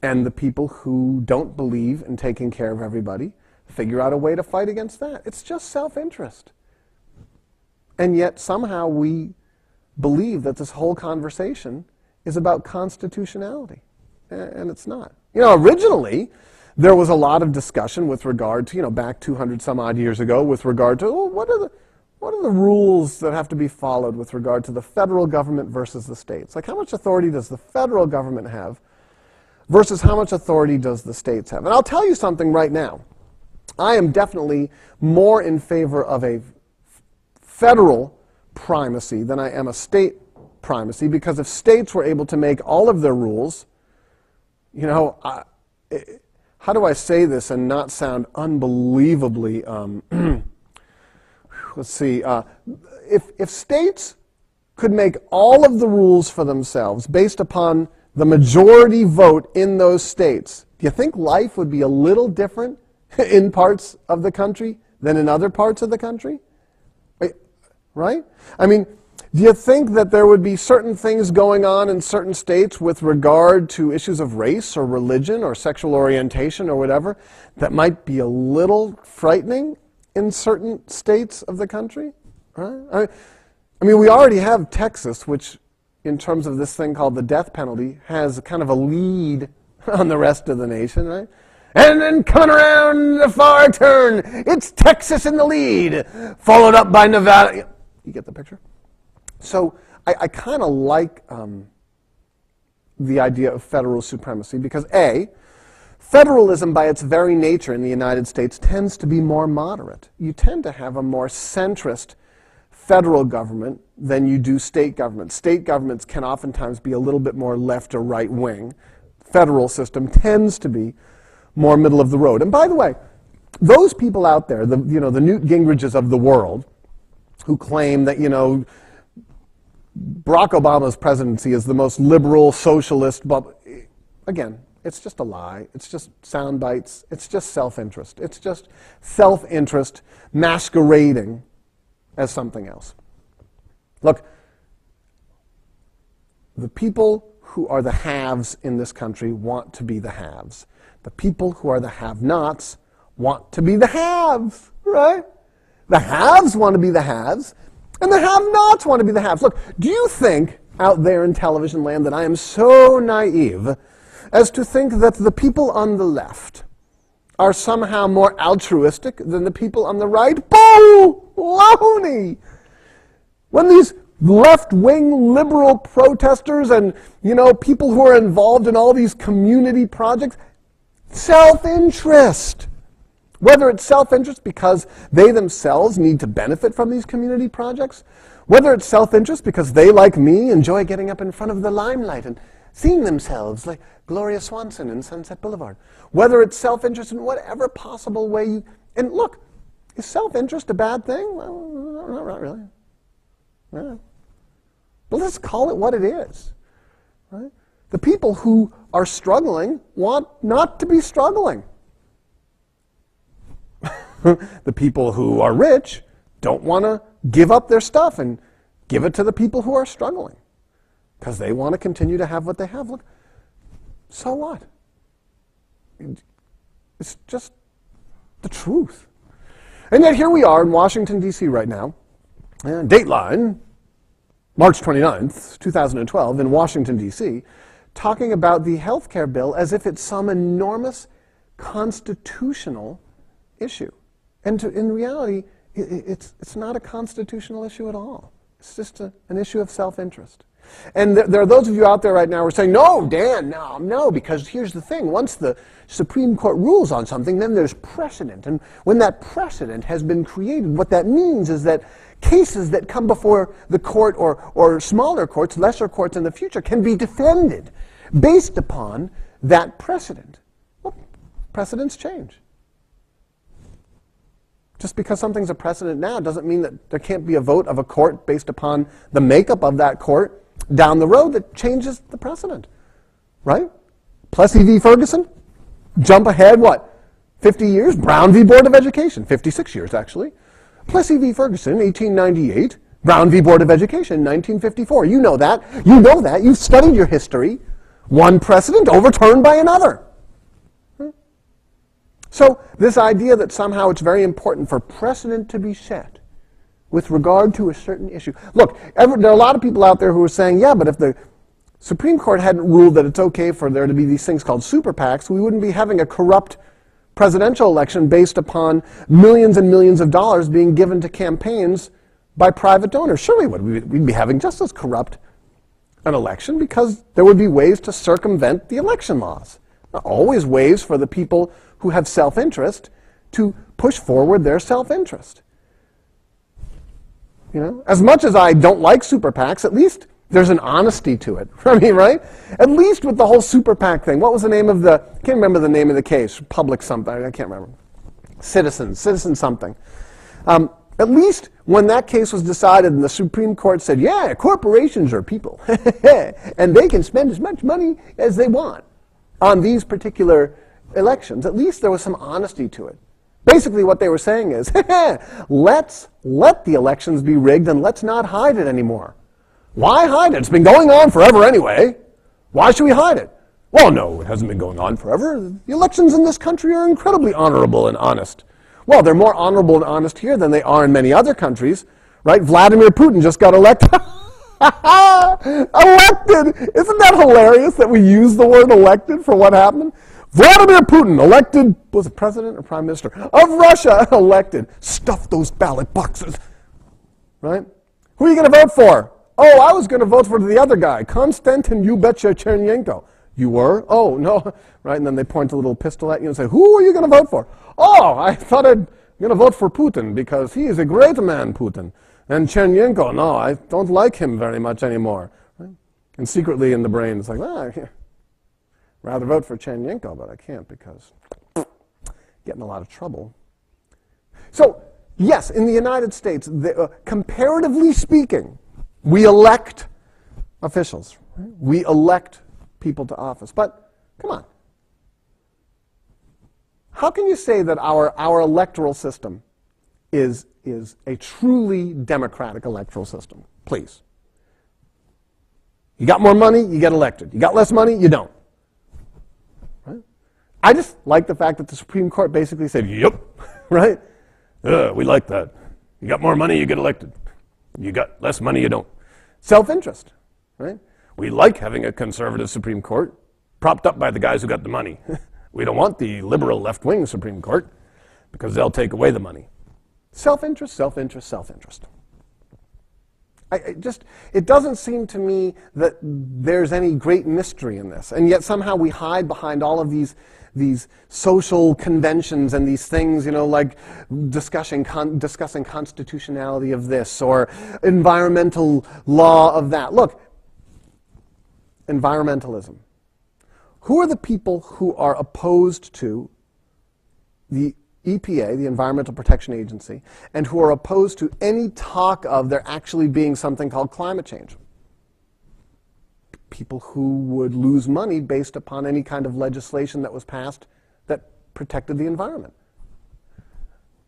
Speaker 1: and the people who don't believe in taking care of everybody figure out a way to fight against that. It's just self-interest. And yet somehow we believe that this whole conversation is about constitutionality. And it's not. Originally, there was a lot of discussion with regard to, back 200 some odd years ago, with regard to, what are the rules that have to be followed with regard to the federal government versus the states? Like, how much authority does the federal government have versus how much authority does the states have? And I'll tell you something right now. I am definitely more in favor of a federal primacy than I am a state primacy, because if states were able to make all of their rules, how do I say this and not sound unbelievably, let's see, if states could make all of the rules for themselves based upon the majority vote in those states, do you think life would be a little different in parts of the country than in other parts of the country? Right? I mean, do you think that there would be certain things going on in certain states with regard to issues of race or religion or sexual orientation or whatever that might be a little frightening in certain states of the country? Right? I mean, we already have Texas, which in terms of this thing called the death penalty, has kind of a lead on the rest of the nation, right? And then coming around the far turn, it's Texas in the lead, followed up by Nevada. You get the picture? So I kind of like the idea of federal supremacy because, A, federalism by its very nature in the United States tends to be more moderate. You tend to have a more centrist federal government than you do state governments. State governments can oftentimes be a little bit more left or right wing. Federal system tends to be more middle of the road. And by the way, those people out there, the Newt Gingriches of the world, who claim that, Barack Obama's presidency is the most liberal, socialist, but again, it's just a lie. It's just sound bites. It's just self-interest. It's just self-interest masquerading as something else. Look, the people who are the haves in this country want to be the haves. The people who are the have-nots want to be the haves, right? The haves want to be the haves, and the have-nots want to be the haves. Look, do you think out there in television land that I am so naive as to think that the people on the left are somehow more altruistic than the people on the right? Baloney! When these left-wing liberal protesters and, people who are involved in all these community projects, self-interest. Whether it's self-interest because they themselves need to benefit from these community projects, whether it's self-interest because they, like me, enjoy getting up in front of the limelight and seeing themselves like Gloria Swanson in Sunset Boulevard, whether it's self-interest in whatever possible way you... And look, is self-interest a bad thing? Well, not really. Yeah. But let's call it what it is. Right? The people who are struggling want not to be struggling. The people who are rich don't want to give up their stuff and give it to the people who are struggling because they want to continue to have what they have. Look, so what? It's just the truth. And yet here we are in Washington, D.C. right now. Dateline, March 29th, 2012, in Washington, D.C., talking about the health care bill as if it's some enormous constitutional issue. And in reality, it's not a constitutional issue at all. It's just an issue of self-interest. And there are those of you out there right now who are saying, no, Dan, no, because here's the thing. Once the Supreme Court rules on something, then there's precedent. And when that precedent has been created, what that means is that cases that come before the court or smaller courts, lesser courts in the future, can be defended based upon that precedent. Well, precedents change. Just because something's a precedent now doesn't mean that there can't be a vote of a court based upon the makeup of that court down the road that changes the precedent, right? Plessy v. Ferguson, jump ahead, 50 years? Brown v. Board of Education, 56 years actually. Plessy v. Ferguson, 1898. Brown v. Board of Education, 1954. You know that. You know that. You've studied your history. One precedent overturned by another. So this idea that somehow it's very important for precedent to be set with regard to a certain issue. Look, there are a lot of people out there who are saying, yeah, but if the Supreme Court hadn't ruled that it's okay for there to be these things called super PACs, we wouldn't be having a corrupt presidential election based upon millions and millions of dollars being given to campaigns by private donors. Sure we would. We'd be having just as corrupt an election because there would be ways to circumvent the election laws. Not always ways for the people who have self-interest to push forward their self-interest. As much as I don't like super PACs, at least there's an honesty to it. I mean, right? At least with the whole super PAC thing. What was the name of I can't remember the name of the case. Public something. I can't remember. Citizen something. At least when that case was decided and the Supreme Court said, yeah, corporations are people. And they can spend as much money as they want on these particular elections. At least there was some honesty to it. Basically what they were saying is, let's let the elections be rigged and let's not hide it anymore. Why hide it? It's been going on forever anyway. Why should we hide it? Well, no, it hasn't been going on forever. The elections in this country are incredibly honorable and honest. Well, they're more honorable and honest here than they are in many other countries, right? Vladimir Putin just got elected. Elected! Isn't that hilarious that we use the word elected for what happened? Vladimir Putin, elected, was it president or prime minister of Russia, elected. Stuff those ballot boxes. Right? Who are you going to vote for? Oh, I was going to vote for the other guy, Konstantin You Betcha Chernenko. You were? Oh, no. Right? And then they point a little pistol at you and say, who are you going to vote for? Oh, I thought I'm going to vote for Putin because he is a great man, Putin. And Chernenko, no, I don't like him very much anymore. Right? And secretly in the brain, it's like, well, I'd rather vote for Chernenko, but I can't because get in a lot of trouble. So, yes, in the United States, comparatively speaking, we elect officials. Right? We elect people to office. But, come on. How can you say that our electoral system is a truly democratic electoral system? Please. You got more money, you get elected. You got less money, you don't. Right? I just like the fact that the Supreme Court basically said, yep, right? We like that. You got more money, you get elected. You got less money, you don't. Self-interest, right? We like having a conservative Supreme Court propped up by the guys who got the money. We don't want the liberal left-wing Supreme Court because they'll take away the money. Self-interest, self-interest, self-interest. It doesn't seem to me that there's any great mystery in this, and yet somehow we hide behind all of these social conventions and these things, like discussing constitutionality of this or environmental law of that. Look, environmentalism. Who are the people who are opposed to the EPA, the Environmental Protection Agency, and who are opposed to any talk of there actually being something called climate change? People who would lose money based upon any kind of legislation that was passed that protected the environment.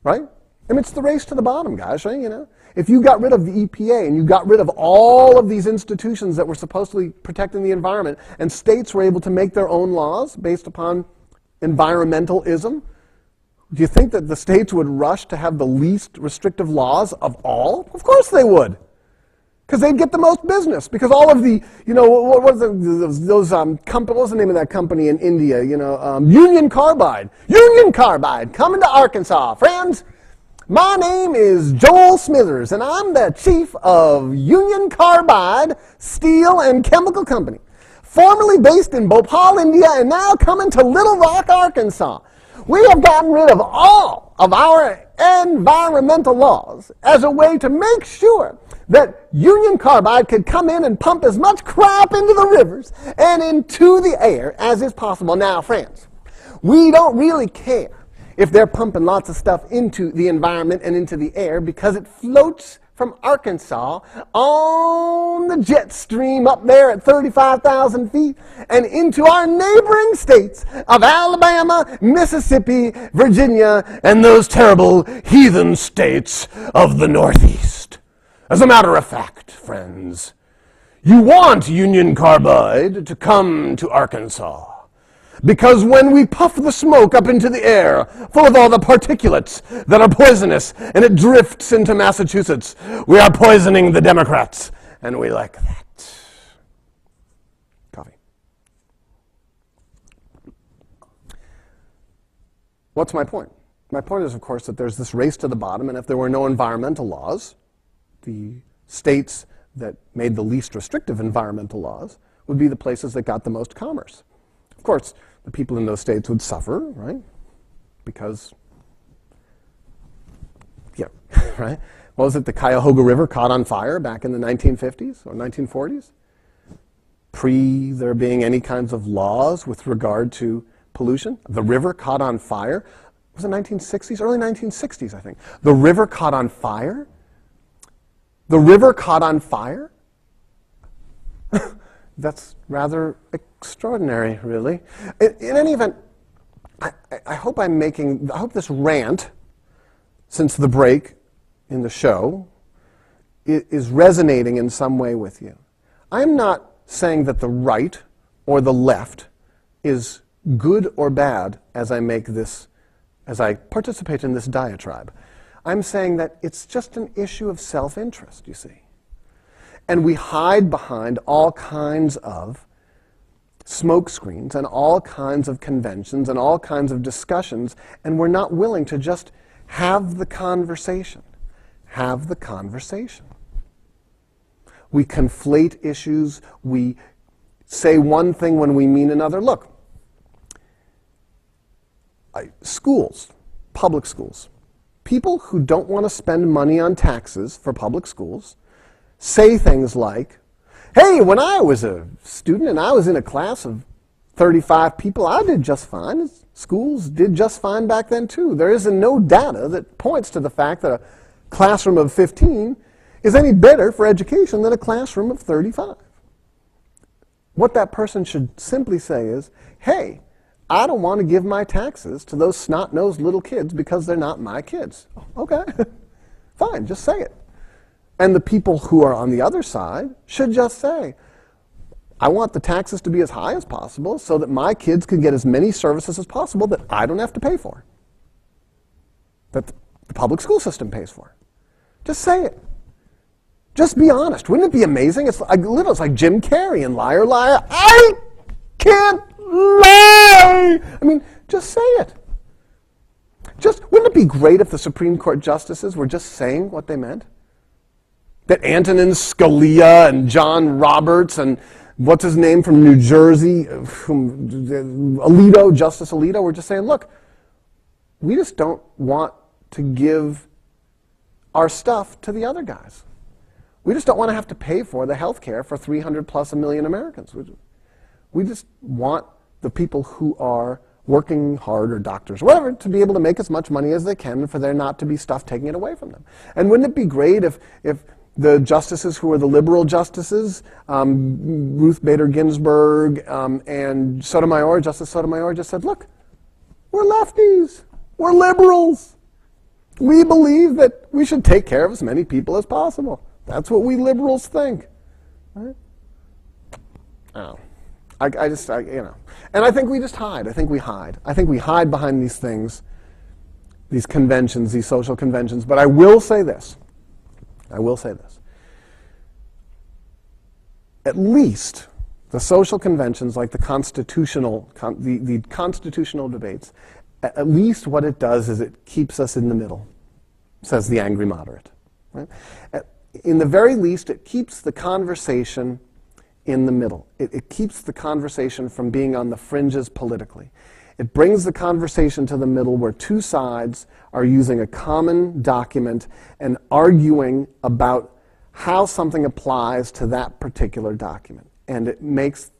Speaker 1: Right? I mean, it's the race to the bottom, guys, right? If you got rid of the EPA and you got rid of all of these institutions that were supposedly protecting the environment, and states were able to make their own laws based upon environmentalism, do you think that the states would rush to have the least restrictive laws of all? Of course they would. Because they'd get the most business. Because all of the, what was those company, what was the name of that company in India? Union Carbide. Union Carbide, coming to Arkansas. Friends, my name is Joel Smithers, and I'm the chief of Union Carbide Steel and Chemical Company. Formerly based in Bhopal, India, and now coming to Little Rock, Arkansas. We have gotten rid of all of our environmental laws as a way to make sure that Union Carbide could come in and pump as much crap into the rivers and into the air as is possible. Now, friends, we don't really care if they're pumping lots of stuff into the environment and into the air because it floats from Arkansas on the jet stream up there at 35,000 feet and into our neighboring states of Alabama, Mississippi, Virginia, and those terrible heathen states of the Northeast. As a matter of fact, friends, you want Union Carbide to come to Arkansas. Because when we puff the smoke up into the air, full of all the particulates that are poisonous, and it drifts into Massachusetts, we are poisoning the Democrats, and we like that. Coffee. What's my point? My point is, of course, that there's this race to the bottom, and if there were no environmental laws, the states that made the least restrictive environmental laws would be the places that got the most commerce. Of course, the people in those states would suffer, right? Because, right? What was it, the Cuyahoga River caught on fire back in the 1950s or 1940s? Pre there being any kinds of laws with regard to pollution. The river caught on fire. Was it 1960s? Early 1960s, I think. The river caught on fire? The river caught on fire? That's rather extraordinary, really. In any event, I hope this rant, since the break in the show, is resonating in some way with you. I'm not saying that the right or the left is good or bad as I participate in this diatribe. I'm saying that it's just an issue of self-interest, you see. And we hide behind all kinds of smoke screens and all kinds of conventions and all kinds of discussions, and we're not willing to just have the conversation. Have the conversation. We conflate issues. We say one thing when we mean another. Look, schools, public schools, people who don't want to spend money on taxes for public schools say things like, hey, when I was a student and I was in a class of 35 people, I did just fine. Schools did just fine back then too. There is no data that points to the fact that a classroom of 15 is any better for education than a classroom of 35. What that person should simply say is, hey, I don't want to give my taxes to those snot-nosed little kids because they're not my kids. Okay, fine, just say it. And the people who are on the other side should just say, I want the taxes to be as high as possible so that my kids can get as many services as possible that I don't have to pay for, that the public school system pays for. Just say it. Just be honest. Wouldn't it be amazing? It's like Jim Carrey in Liar, Liar. I can't lie! I mean, just say it. Wouldn't it be great if the Supreme Court justices were just saying what they meant? That Antonin Scalia and John Roberts and what's his name from New Jersey, Alito, Justice Alito, were just saying, look, we just don't want to give our stuff to the other guys. We just don't want to have to pay for the health care for 300 plus a million Americans. We just want the people who are working hard, or doctors, or whatever, to be able to make as much money as they can and for there not to be stuff taking it away from them. And wouldn't it be great if the justices who are the liberal justices, Ruth Bader Ginsburg and Sotomayor, Justice Sotomayor, just said, look, we're lefties, we're liberals. We believe that we should take care of as many people as possible. That's what we liberals think. Right? Oh. And I think we just hide. I think we hide. I think we hide behind these things, these conventions, these social conventions. But I will say this. I will say this. At least the social conventions, like the constitutional debates, at least what it does is it keeps us in the middle, says the angry moderate. Right? In the very least, it keeps the conversation in the middle. It keeps the conversation from being on the fringes politically. It brings the conversation to the middle where two sides are using a common document and arguing about how something applies to that particular document. And it makes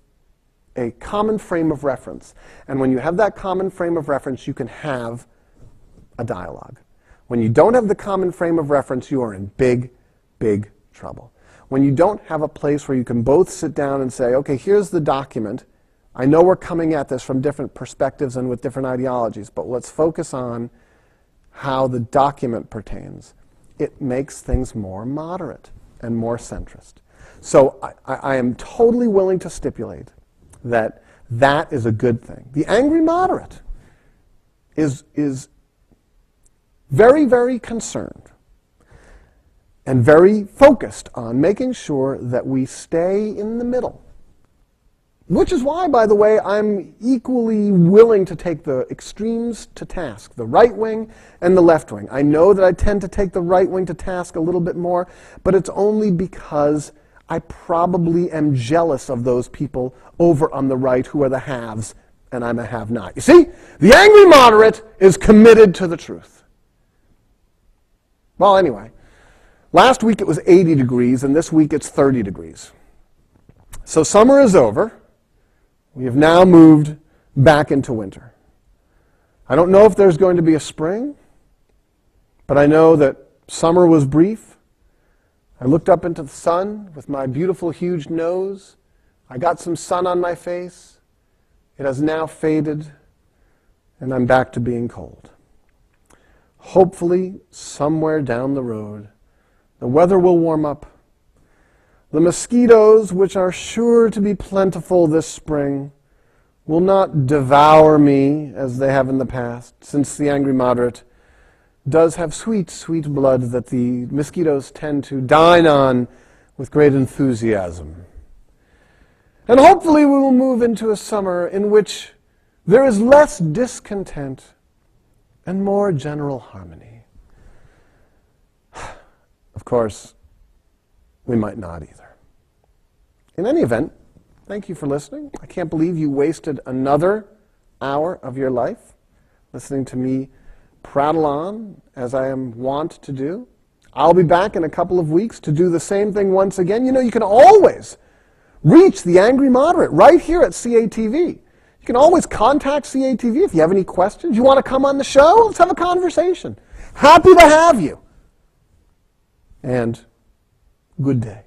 Speaker 1: a common frame of reference. And when you have that common frame of reference, you can have a dialogue. When you don't have the common frame of reference, you are in big, big trouble. When you don't have a place where you can both sit down and say, okay, here's the document. I know we're coming at this from different perspectives and with different ideologies, but let's focus on how the document pertains. It makes things more moderate and more centrist. So I am totally willing to stipulate that that is a good thing. The angry moderate is very, very concerned and very focused on making sure that we stay in the middle. Which is why, by the way, I'm equally willing to take the extremes to task, the right wing and the left wing. I know that I tend to take the right wing to task a little bit more, but it's only because I probably am jealous of those people over on the right who are the haves, and I'm a have-not. You see, the angry moderate is committed to the truth. Well, anyway, last week it was 80 degrees, and this week it's 30 degrees. So summer is over. We have now moved back into winter. I don't know if there's going to be a spring, but I know that summer was brief. I looked up into the sun with my beautiful, huge nose. I got some sun on my face. It has now faded, and I'm back to being cold. Hopefully, somewhere down the road, the weather will warm up. The mosquitoes, which are sure to be plentiful this spring, will not devour me as they have in the past, since the angry moderate does have sweet, sweet blood that the mosquitoes tend to dine on with great enthusiasm. And hopefully we will move into a summer in which there is less discontent and more general harmony. Of course, we might not either. In any event, thank you for listening. I can't believe you wasted another hour of your life listening to me prattle on as I am wont to do. I'll be back in a couple of weeks to do the same thing once again. You know, you can always reach the Angry Moderate right here at CATV. You can always contact CATV if you have any questions. You want to come on the show? Let's have a conversation. Happy to have you. And good day.